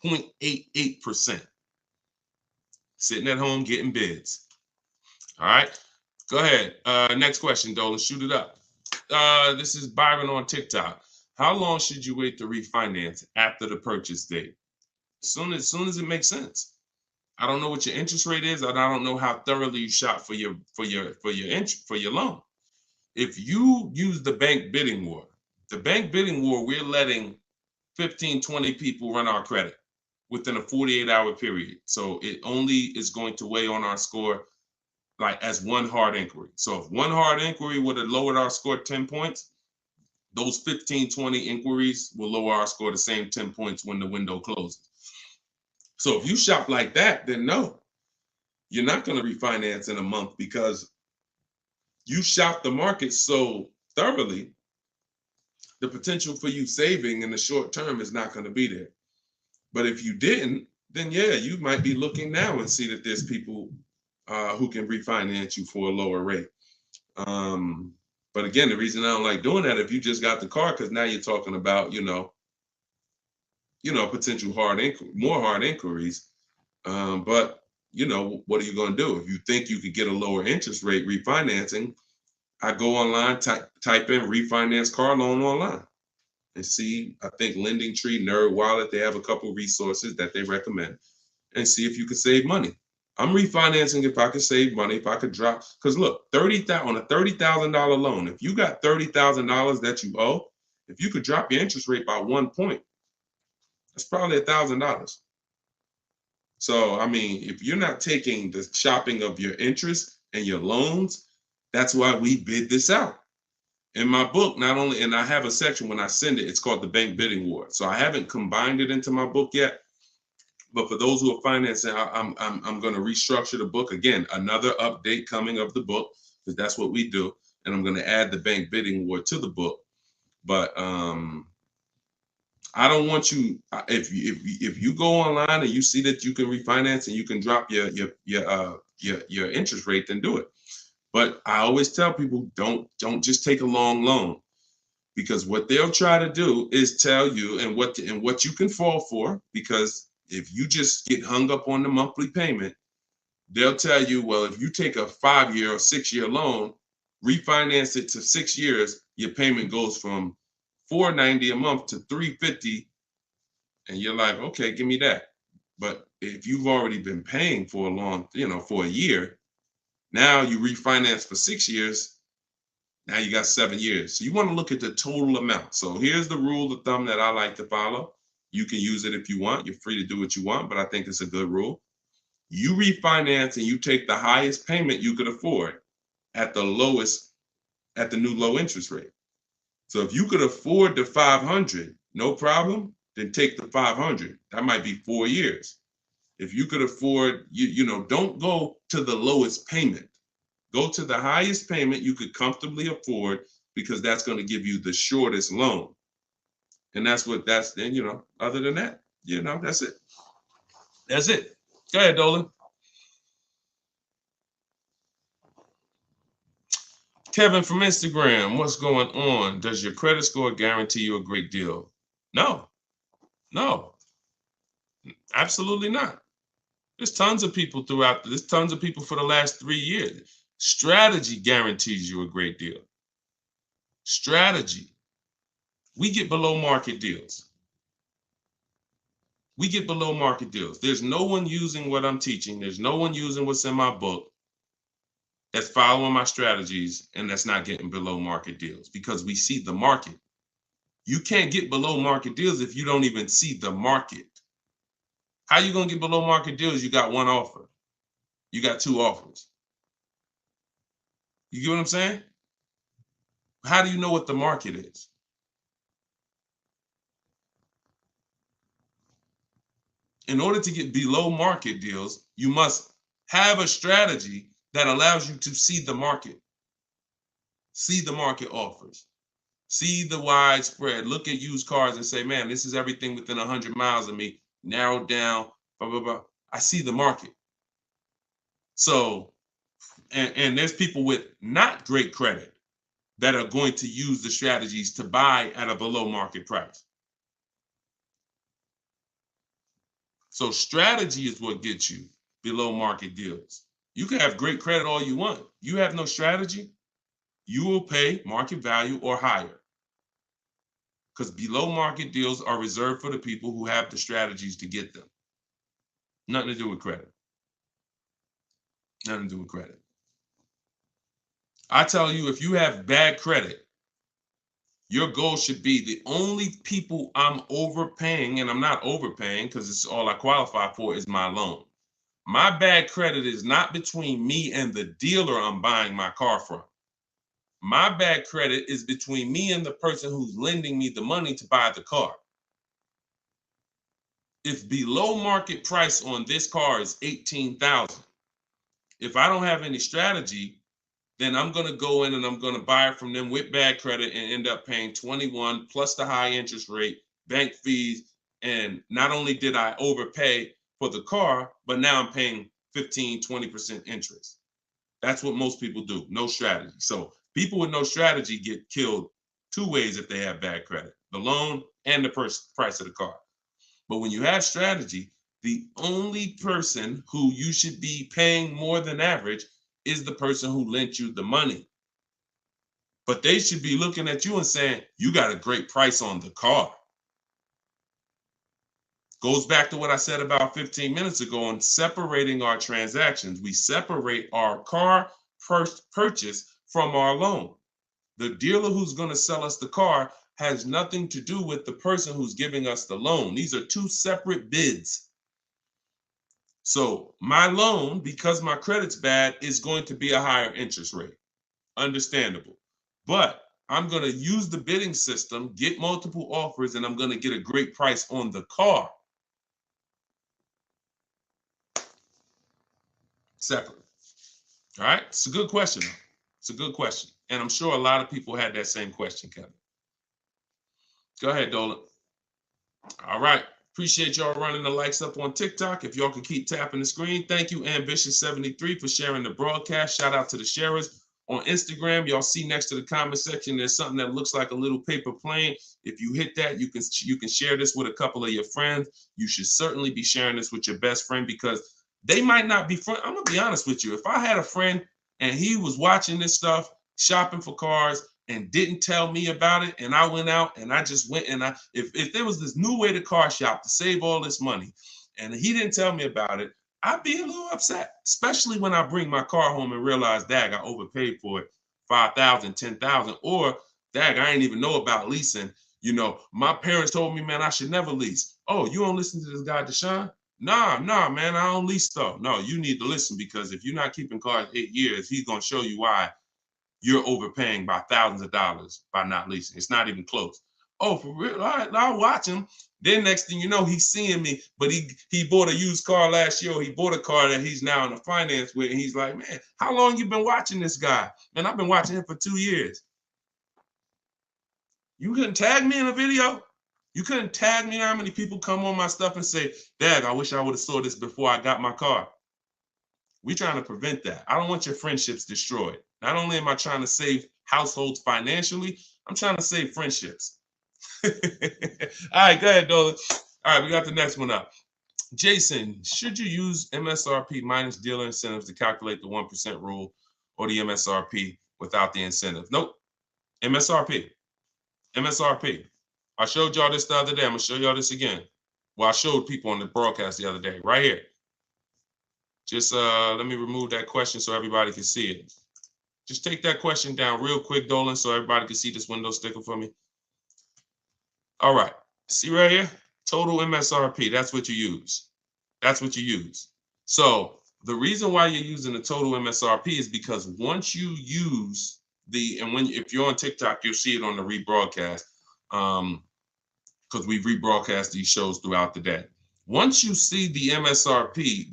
0.88%. Sitting at home getting bids. All right. Go ahead. Next question, Dolan. Shoot it up. This is Byron on TikTok. How long should you wait to refinance after the purchase date? As soon as it makes sense. I don't know what your interest rate is, and I don't know how thoroughly you shop for your loan. If you use the bank bidding war, we're letting 15, 20 people run our credit within a 48-hour period. So it only is going to weigh on our score like as one hard inquiry. So if one hard inquiry would have lowered our score 10 points, those 15, 20 inquiries will lower our score the same 10 points when the window closes. So if you shop like that, then no, you're not going to refinance in a month because you shop the market so thoroughly, the potential for you saving in the short term is not going to be there. But if you didn't, then yeah, you might be looking now and see that there's people who can refinance you for a lower rate. But again, the reason I don't like doing that, if you just got the car, because now you're talking about, potential more hard inquiries. But what are you going to do? If you think you could get a lower interest rate refinancing, I go online, type in refinance car loan online and see, I think Lending Tree, Nerd Wallet, they have a couple resources that they recommend, and see if you can save money. I'm refinancing if I could save money, if I could drop, because look, on a $30,000 loan, if you got $30,000 that you owe, if you could drop your interest rate by 1 point, that's probably $1,000. So, I mean, if you're not taking the shopping of your interest and your loans, that's why we bid this out. In my book, not only, and I have a section when I send it, it's called the Bank Bidding War. So I haven't combined it into my book yet. But for those who are financing, I'm going to restructure the book. Again, another update coming of the book, because that's what we do. And I'm going to add the Bank Bidding War to the book. But I don't want you, if you go online and you see that you can refinance and you can drop your interest rate, then do it. But I always tell people, don't just take a long loan, because what they'll try to do is tell you and what you can fall for. Because if you just get hung up on the monthly payment, they'll tell you, well, if you take a 5-year or 6-year loan, refinance it to 6 years, your payment goes from $490 a month to $350, and you're like, okay, give me that. But if you've already been paying for for a year, now you refinance for 6 years, now you got 7 years. So you want to look at the total amount. So here's the rule of thumb that I like to follow. You can use it if you want. You're free to do what you want, but I think it's a good rule. You refinance and you take the highest payment you could afford at the new low interest rate. So if you could afford the 500, no problem, then take the 500. That might be 4 years. If you could afford, don't go to the lowest payment. Go to the highest payment you could comfortably afford, because that's going to give you the shortest loan. And other than that, that's it. That's it. Go ahead, Dolan. Kevin from Instagram, what's going on? Does your credit score guarantee you a great deal? No, absolutely not. There's tons of people for the last 3 years. Strategy guarantees you a great deal. Strategy. We get below market deals. There's no one using what I'm teaching. There's no one using what's in my book that's following my strategies and that's not getting below market deals, because we see the market. You can't get below market deals if you don't even see the market. How you gonna get below market deals? You got one offer. You got two offers. You get what I'm saying? How do you know what the market is? In order to get below market deals, you must have a strategy that allows you to see the market, see the market offers, see the widespread, look at used cars and say, man, this is everything within 100 miles of me, narrowed down, blah, blah, blah. I see the market. So, and there's people with not great credit that are going to use the strategies to buy at a below market price. So strategy is what gets you below market deals. You can have great credit all you want. You have no strategy, you will pay market value or higher. Because below market deals are reserved for the people who have the strategies to get them. Nothing to do with credit. Nothing to do with credit. I tell you, if you have bad credit, your goal should be the only people I'm overpaying, and I'm not overpaying because it's all I qualify for, is my loan. My bad credit is not between me and the dealer I'm buying my car from. My bad credit is between me and the person who's lending me the money to buy the car. If below market price on this car is $18,000, if I don't have any strategy, then I'm going to go in and I'm going to buy it from them with bad credit and end up paying 21 plus the high interest rate, bank fees. And not only did I overpay for the car, but now I'm paying 15, 20% interest. That's what most people do. No strategy. So people with no strategy get killed two ways if they have bad credit: the loan and the price of the car. But when you have strategy, the only person who you should be paying more than average is the person who lent you the money. But they should be looking at you and saying, you got a great price on the car. Goes back to what I said about 15 minutes ago on separating our transactions. We separate our car purchase from our loan. The dealer who's going to sell us the car has nothing to do with the person who's giving us the loan. These are two separate bids. So my loan, because my credit's bad, is going to be a higher interest rate. Understandable. But I'm going to use the bidding system, get multiple offers, and I'm going to get a great price on the car. Separate. All right. It's a good question. It's a good question. And I'm sure a lot of people had that same question, Kevin. Go ahead, Dolan. All right. Appreciate y'all running the likes up on TikTok. If y'all can keep tapping the screen. Thank you, Ambitious73, for sharing the broadcast. Shout out to the sharers. On Instagram, y'all see next to the comment section, there's something that looks like a little paper plane. If you hit that, you can share this with a couple of your friends. You should certainly be sharing this with your best friend, because they might not be friends. I'm going to be honest with you. If I had a friend and he was watching this stuff, shopping for cars, and didn't tell me about it, and I went out and I just went and if there was this new way to car shop to save all this money and he didn't tell me about it, I'd be a little upset, especially when I bring my car home and realize, dag, I overpaid for it, $5,000, $10,000, or dag, I ain't even know about leasing. You know, my parents told me, man, I should never lease. Oh, you don't listen to this guy, Deshone? Nah, man, I don't lease stuff. No, you need to listen, because if you're not keeping cars 8 years, he's going to show you why you're overpaying by thousands of dollars by not leasing. It's not even close. Oh, for real? All right, I'll watch him. Then next thing you know, he's seeing me, but he bought a used car last year. Or he bought a car that he's now in a finance with, and he's like, man, how long you been watching this guy? And I've been watching him for 2 years. You couldn't tag me in a video? You couldn't tag me how many people come on my stuff and say, Dad, I wish I would have saw this before I got my car. We're trying to prevent that. I don't want your friendships destroyed. Not only am I trying to save households financially, I'm trying to save friendships. All right, go ahead, Dolan. All right, we got the next one up. Jason, should you use MSRP minus dealer incentives to calculate the 1% rule, or the MSRP without the incentive? Nope. MSRP. I showed y'all this the other day. I'm going to show y'all this again. Well, I showed people on the broadcast the other day, right here. Just let me remove that question so everybody can see it. Just take that question down real quick, Dolan, so everybody can see this window sticker for me. All right. See right here? Total MSRP. That's what you use. That's what you use. So the reason why you're using the total MSRP is because once you use if you're on TikTok, you'll see it on the rebroadcast, because we rebroadcast these shows throughout the day. Once you see the MSRP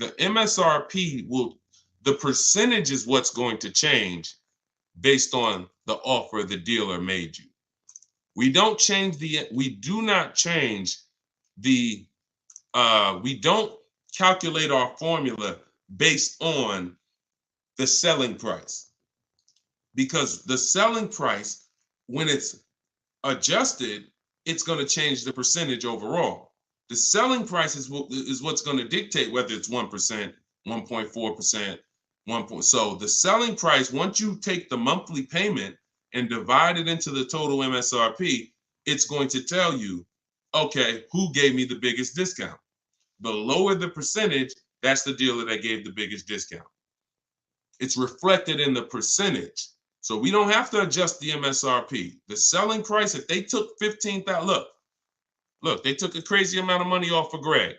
the percentage is what's going to change based on the offer the dealer made you. We do not change we don't calculate our formula based on the selling price, because the selling price, when it's adjusted, it's going to change the percentage overall. The selling price is what's going to dictate whether it's 1%, 1.4%, 1. So the selling price, once you take the monthly payment and divide it into the total MSRP, it's going to tell you, okay, who gave me the biggest discount? The lower the percentage, that's the dealer that gave the biggest discount. It's reflected in the percentage. So we don't have to adjust the MSRP. The selling price, if they took $15,000, look, they took a crazy amount of money off for Greg,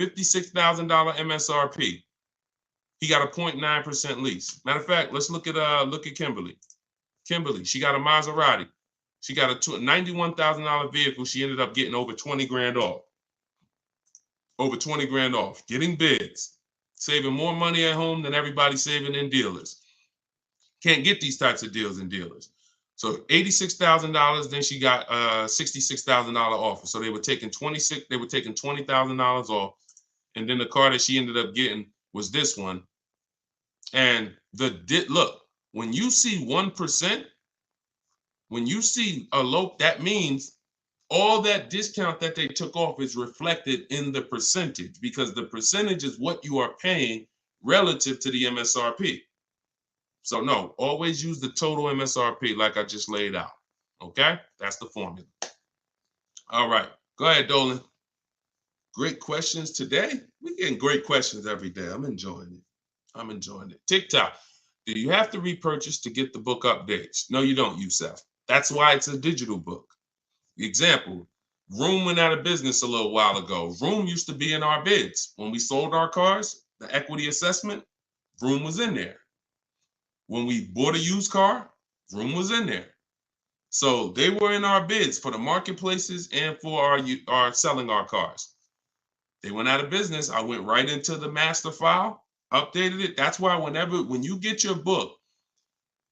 $56,000 MSRP. He got a 0.9% lease. Matter of fact, let's look at Kimberly. Kimberly, she got a Maserati. She got a $91,000 vehicle. She ended up getting over 20 grand off. Over 20 grand off, getting bids, saving more money at home than everybody saving in dealers. Can't get these types of deals in dealers. So $86,000, then she got a $66,000 offer. So they were taking $20,000 off. And then the car that she ended up getting was this one. And look, when you see 1%, when you see a low, that means all that discount that they took off is reflected in the percentage, because the percentage is what you are paying relative to the MSRP. So no, always use the total MSRP like I just laid out. Okay, that's the formula. All right, go ahead, Dolan. Great questions today. We're getting great questions every day. I'm enjoying it. TikTok. Do you have to repurchase to get the book updates? No, you don't, Youssef. That's why it's a digital book. Example, Room went out of business a little while ago. Room used to be in our bids. When we sold our cars, the equity assessment, Room was in there. When we bought a used car, Room was in there. So they were in our bids for the marketplaces and for our selling our cars. They went out of business. I went right into the master file, updated it. That's why when you get your book,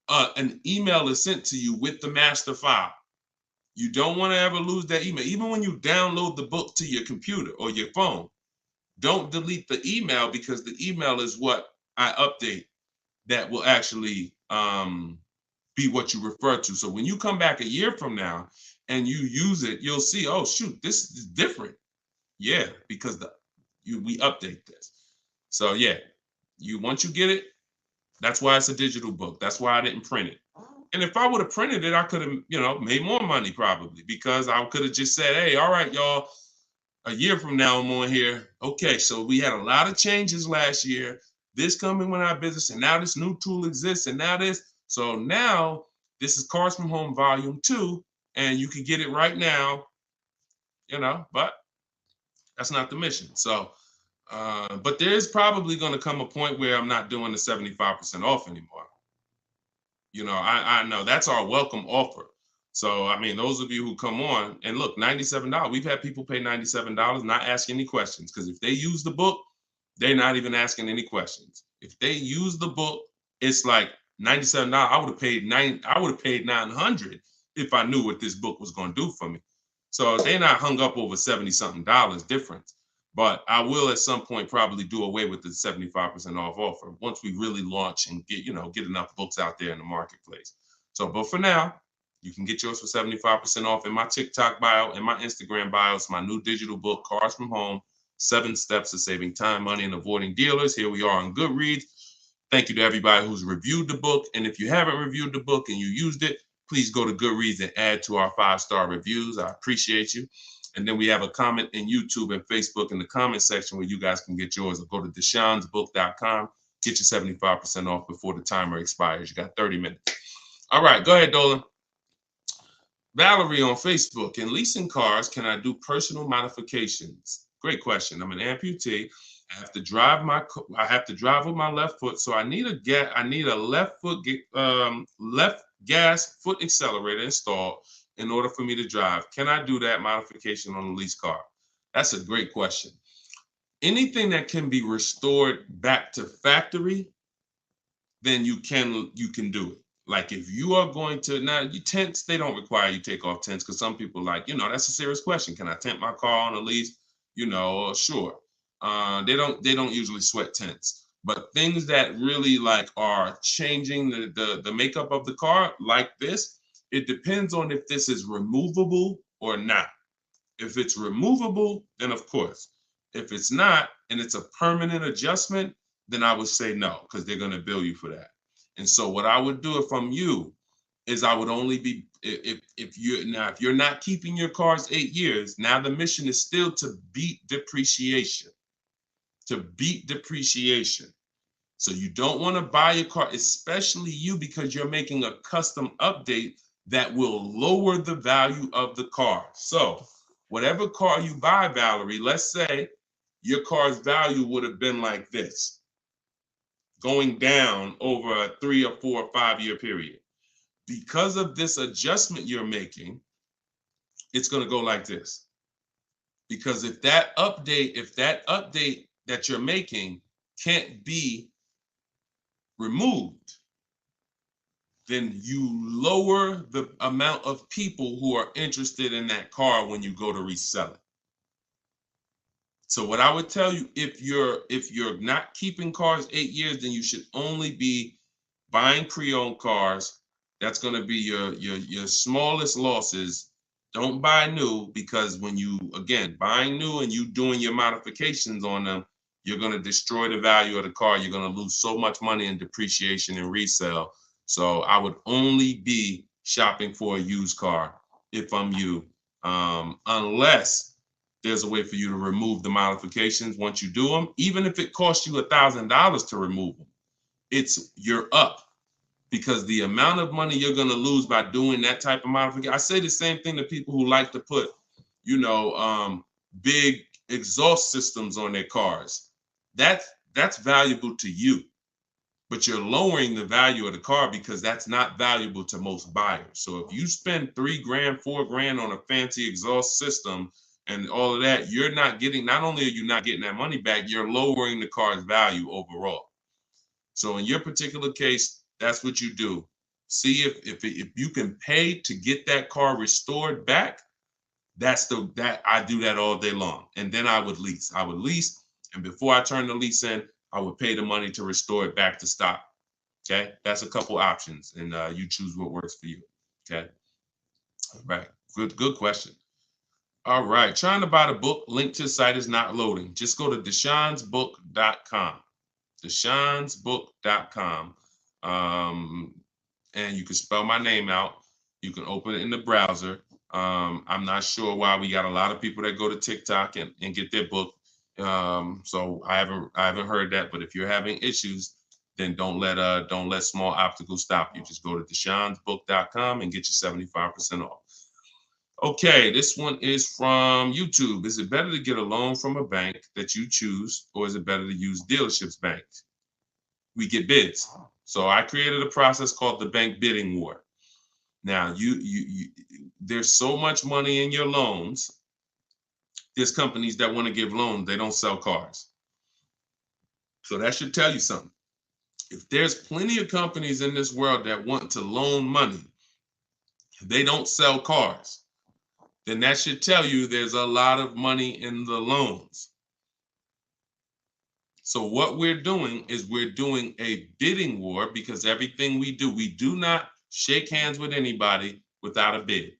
an email is sent to you with the master file. You don't want to ever lose that email. Even when you download the book to your computer or your phone, don't delete the email, because the email is what I update that will actually be what you refer to. So when you come back a year from now and you use it, you'll see, oh, shoot, this is different. Yeah, because we update this. So yeah, once you get it, that's why it's a digital book. That's why I didn't print it. And if I would have printed it, I could have, made more money probably, because I could have just said, hey, all right, y'all, a year from now I'm on here. Okay, so we had a lot of changes last year. This coming with our business, and now this new tool exists, and now this. So now this is Cars from Home Volume 2, and you can get it right now, but that's not the mission. So, but there is probably going to come a point where I'm not doing the 75% off anymore. I know that's our welcome offer. So, I mean, those of you who come on and look, $97, we've had people pay $97, not asking any questions, because if they use the book, they're not even asking any questions. If they use the book, it's like $97. I would have paid $900 if I knew what this book was going to do for me. So they're not hung up over $70-something difference. But I will at some point probably do away with the 75% off offer once we really launch and get enough books out there in the marketplace. So, but for now, you can get yours for 75% off in my TikTok bio and my Instagram bio. It's my new digital book, Cars from Home, 7 Steps to Saving Time, Money, and Avoiding Dealers. Here we are on Goodreads. Thank you to everybody who's reviewed the book. And if you haven't reviewed the book and you used it, please go to Goodreads and add to our 5-star reviews. I appreciate you. And then we have a comment in YouTube and Facebook in the comment section where you guys can get yours. Or go to deshonesbook.com, get you 75% off before the timer expires. You got 30 minutes. All right, go ahead, Dolan. Valerie on Facebook, in leasing cars, can I do personal modifications? Great question. I'm an amputee. I have to drive with my left foot, so I need a left foot left gas foot accelerator installed in order for me to drive. Can I do that modification on a lease car? That's a great question. Anything that can be restored back to factory, then you can do it. Like if you are going to, now you tents, they don't require you take off tents, because some people like, that's a serious question. Can I tent my car on a lease? Sure. They don't usually sweat tents. But things that really like are changing the makeup of the car, like this, it depends on if this is removable or not. If it's removable, then of course. If it's not, and it's a permanent adjustment, then I would say no, because they're going to bill you for that. And so what I would do if I'm you is I would only be, if you're not keeping your cars 8 years, now the mission is still to beat depreciation. So you don't want to buy a car, especially you, because you're making a custom update that will lower the value of the car. So whatever car you buy, Valerie, let's say your car's value would have been like this, going down over a 3 or 4 or 5 year period. Because of this adjustment you're making, it's going to go like this. Because if that update that you're making can't be removed, then you lower the amount of people who are interested in that car when you go to resell it. So what I would tell you, if you're not keeping cars 8 years, then you should only be buying pre-owned cars. That's going to be your smallest losses. Don't buy new, because when you, again, buying new and you doing your modifications on them, you're going to destroy the value of the car. You're going to lose so much money in depreciation and resale. So I would only be shopping for a used car if I'm you, unless there's a way for you to remove the modifications once you do them. Even if it costs you $1,000 to remove them, you're up, because the amount of money you're going to lose by doing that type of modification. I say the same thing to people who like to put, big exhaust systems on their cars. That's valuable to you, but you're lowering the value of the car because that's not valuable to most buyers. So if you spend $3 grand, $4 grand on a fancy exhaust system and all of that, not only are you not getting that money back, you're lowering the car's value overall. So in your particular case, that's what you do. See if you can pay to get that car restored back. I do that all day long. And then I would lease. And before I turn the lease in, I would pay the money to restore it back to stock. Okay, that's a couple options, and you choose what works for you. Okay, all right, good question. All right, trying to buy the book. Link to the site is not loading. Just go to deshonsbook.com. Deshonsbook.com. And you can spell my name out. You can open it in the browser. I'm not sure why we got a lot of people that go to TikTok and get their book. So I haven't heard that. But if you're having issues, then don't let small obstacles stop you. Just go to deshonsbook.com and get you 75% off. Okay, this one is from YouTube. Is it better to get a loan from a bank that you choose, or is it better to use dealerships banks? We get bids. So I created a process called the bank bidding war. Now, there's so much money in your loans. There's companies that want to give loans. They don't sell cars. So that should tell you something. If there's plenty of companies in this world that want to loan money, they don't sell cars, then that should tell you there's a lot of money in the loans. So what we're doing is we're doing a bidding war, because everything we do not shake hands with anybody without a bid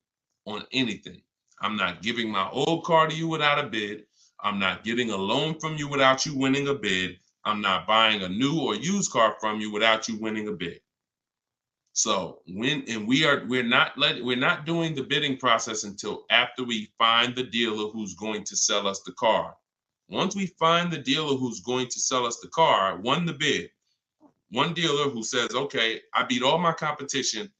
on anything. I'm not giving my old car to you without a bid. I'm not getting a loan from you without you winning a bid. I'm not buying a new or used car from you without you winning a bid. So we're not doing the bidding process until after we find the dealer who's going to sell us the car. Once we find the dealer who's going to sell us the car, won the bid, one dealer who says, okay, I beat all my competition.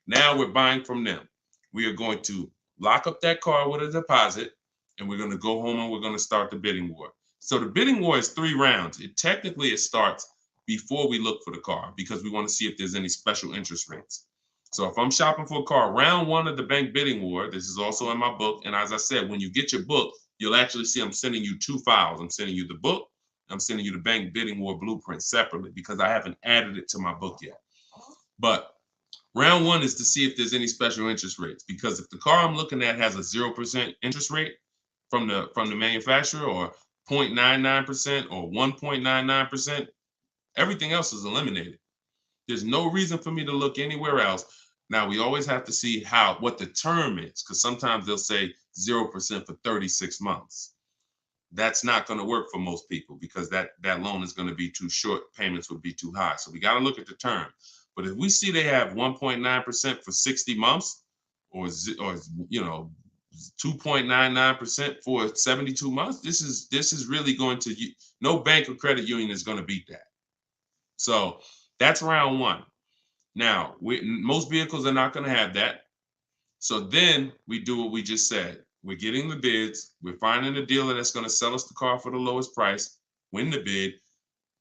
Now we're buying from them. We are going to lock up that car with a deposit, and we're going to go home and we're going to start the bidding war. So the bidding war is 3 rounds. It starts before we look for the car because we want to see if there's any special interest rates. So if I'm shopping for a car, round 1 of the bank bidding war, this is also in my book. And as I said, when you get your book, you'll actually see I'm sending you 2 files. I'm sending you the book. I'm sending you the bank bidding war blueprint separately because I haven't added it to my book yet. But round 1 is to see if there's any special interest rates, because if the car I'm looking at has a 0% interest rate from the manufacturer, or 0.99% or 1.99%, everything else is eliminated. There's no reason for me to look anywhere else. Now we always have to see what the term is, because sometimes they'll say 0% for 36 months. That's not going to work for most people because that loan is going to be too short. Payments would be too high. So we got to look at the term. But if we see they have 1.9% for 60 months, or 2.99% for 72 months, this is really going to, no bank or credit union is going to beat that. So that's round 1. Now, most vehicles are not going to have that. So then we do what we just said. We're getting the bids. We're finding a dealer that's going to sell us the car for the lowest price, win the bid.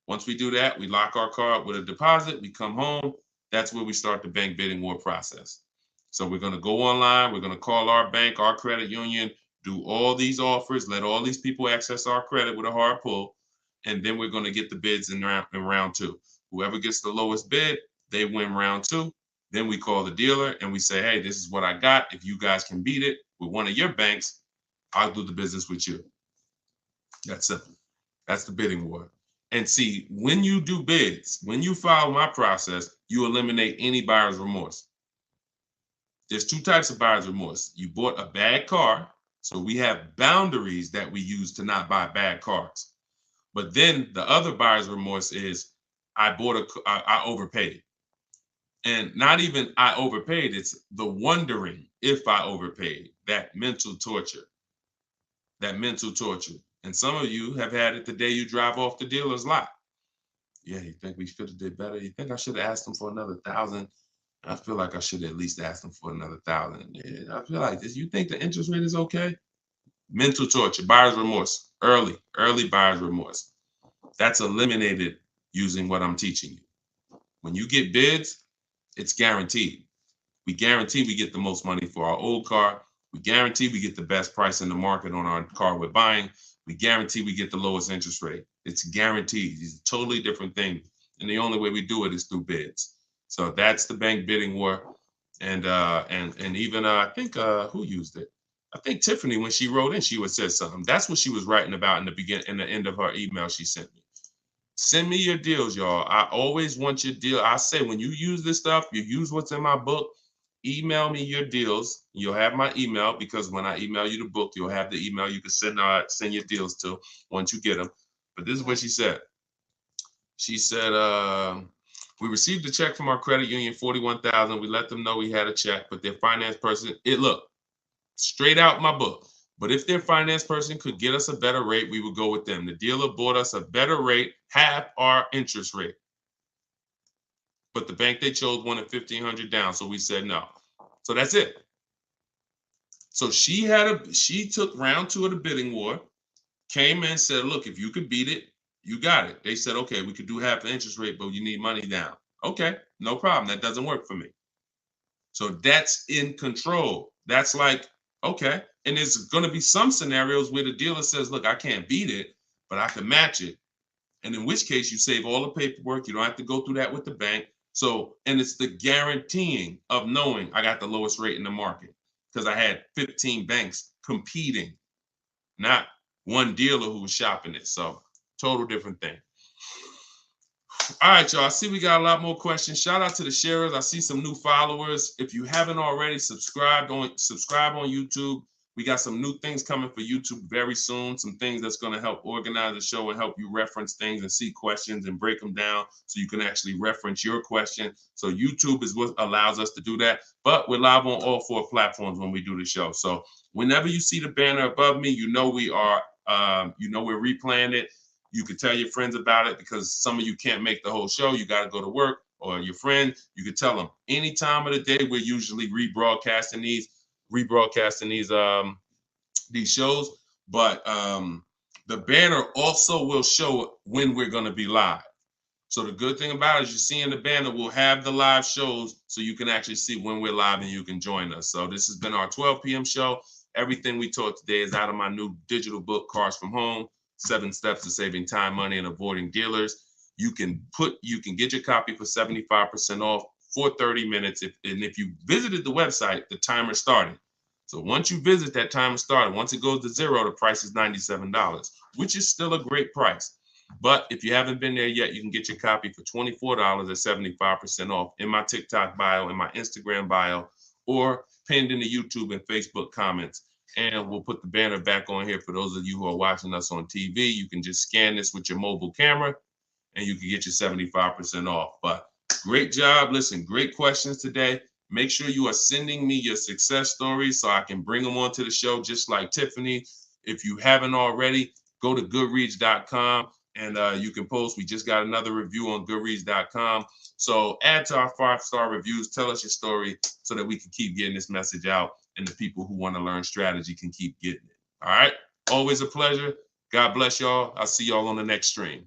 Once we do that, we lock our car up with a deposit. We come home. That's where we start the bank bidding war process. So we're going to go online. We're going to call our bank, our credit union, do all these offers, let all these people access our credit with a hard pull. And then we're going to get the bids in round 2. Whoever gets the lowest bid, they win round 2. Then we call the dealer and we say, hey, this is what I got. If you guys can beat it with one of your banks, I'll do the business with you. That's simple. That's the bidding war. And see, when you do bids, when you follow my process, you eliminate any buyer's remorse. There's 2 types of buyer's remorse. You bought a bad car, so we have boundaries that we use to not buy bad cars. But then the other buyer's remorse is I overpaid. And not even I overpaid, it's the wondering if I overpaid, that mental torture. And some of you have had it the day you drive off the dealer's lot. Yeah, you think we should have did better? You think I should have asked them for another 1,000? I feel like I should at least ask them for another 1,000. Yeah, I feel like this. You think the interest rate is okay? Mental torture, buyer's remorse, early buyer's remorse. That's eliminated using what I'm teaching you. When you get bids, it's guaranteed. We guarantee we get the most money for our old car. We guarantee we get the best price in the market on our car we're buying. We guarantee we get the lowest interest rate. It's guaranteed. It's a totally different thing. And the only way we do it is through bids. So that's the bank bidding war. And even I think who used it? I think Tiffany, when she wrote in, she would say something. That's what she was writing about in the end of her email she sent me. Send me your deals, y'all. I always want your deal. I say when you use this stuff, you use what's in my book. Email me your deals. You'll have my email, because when I email you the book, you'll have the email you can send your deals to once you get them. But this is what she said. She said, we received a check from our credit union, $41,000. We let them know we had a check, but their finance person, look, straight out my book. But if their finance person could get us a better rate, we would go with them. The dealer bought us a better rate, half our interest rate. But the bank they chose wanted $1,500 down, so we said no. So that's it. So she took round 2 of the bidding war, came in and said, look, if you could beat it, you got it. They said, okay, we could do half the interest rate, but you need money down. Okay, no problem. That doesn't work for me. So that's in control. That's like, okay. And there's going to be some scenarios where the dealer says, look, I can't beat it, but I can match it. And in which case you save all the paperwork. You don't have to go through that with the bank. So, and it's the guaranteeing of knowing I got the lowest rate in the market, because I had 15 banks competing, not one dealer who was shopping it. So total different thing. All right, y'all. I see we got a lot more questions. Shout out to the sharers. I see some new followers. If you haven't already, subscribe on YouTube. We got some new things coming for YouTube very soon. Some things that's going to help organize the show and help you reference things and see questions and break them down so you can actually reference your question. So YouTube is what allows us to do that. But we're live on all 4 platforms when we do the show. So whenever you see the banner above me, you know we are, we're replaying it. You can tell your friends about it, because some of you can't make the whole show. You got to go to work, or your friend, you can tell them any time of the day. We're usually rebroadcasting these shows, but the banner also will show when we're going to be live. So the good thing about it is, you see in the banner, we'll have the live shows, so you can actually see when we're live and you can join us. So this has been our 12 p.m. show. Everything we taught today is out of my new digital book, Cars from Home, 7 Steps to Saving Time, Money, and Avoiding Dealers. You can get your copy for 75% off for 30 minutes. If you visited the website, the timer started. So once you visit, that timer started. Once it goes to 0, the price is $97, which is still a great price. But if you haven't been there yet, you can get your copy for $24 at 75% off in my TikTok bio, in my Instagram bio, or pinned in the YouTube and Facebook comments. And we'll put the banner back on here for those of you who are watching us on TV. You can just scan this with your mobile camera and you can get your 75% off. But great job. Listen, great questions today. Make sure you are sending me your success stories so I can bring them onto the show, just like Tiffany. If you haven't already, go to goodreads.com and you can post. We just got another review on goodreads.com. So add to our 5-star reviews. Tell us your story so that we can keep getting this message out, and the people who want to learn strategy can keep getting it. All right. Always a pleasure. God bless y'all. I'll see y'all on the next stream.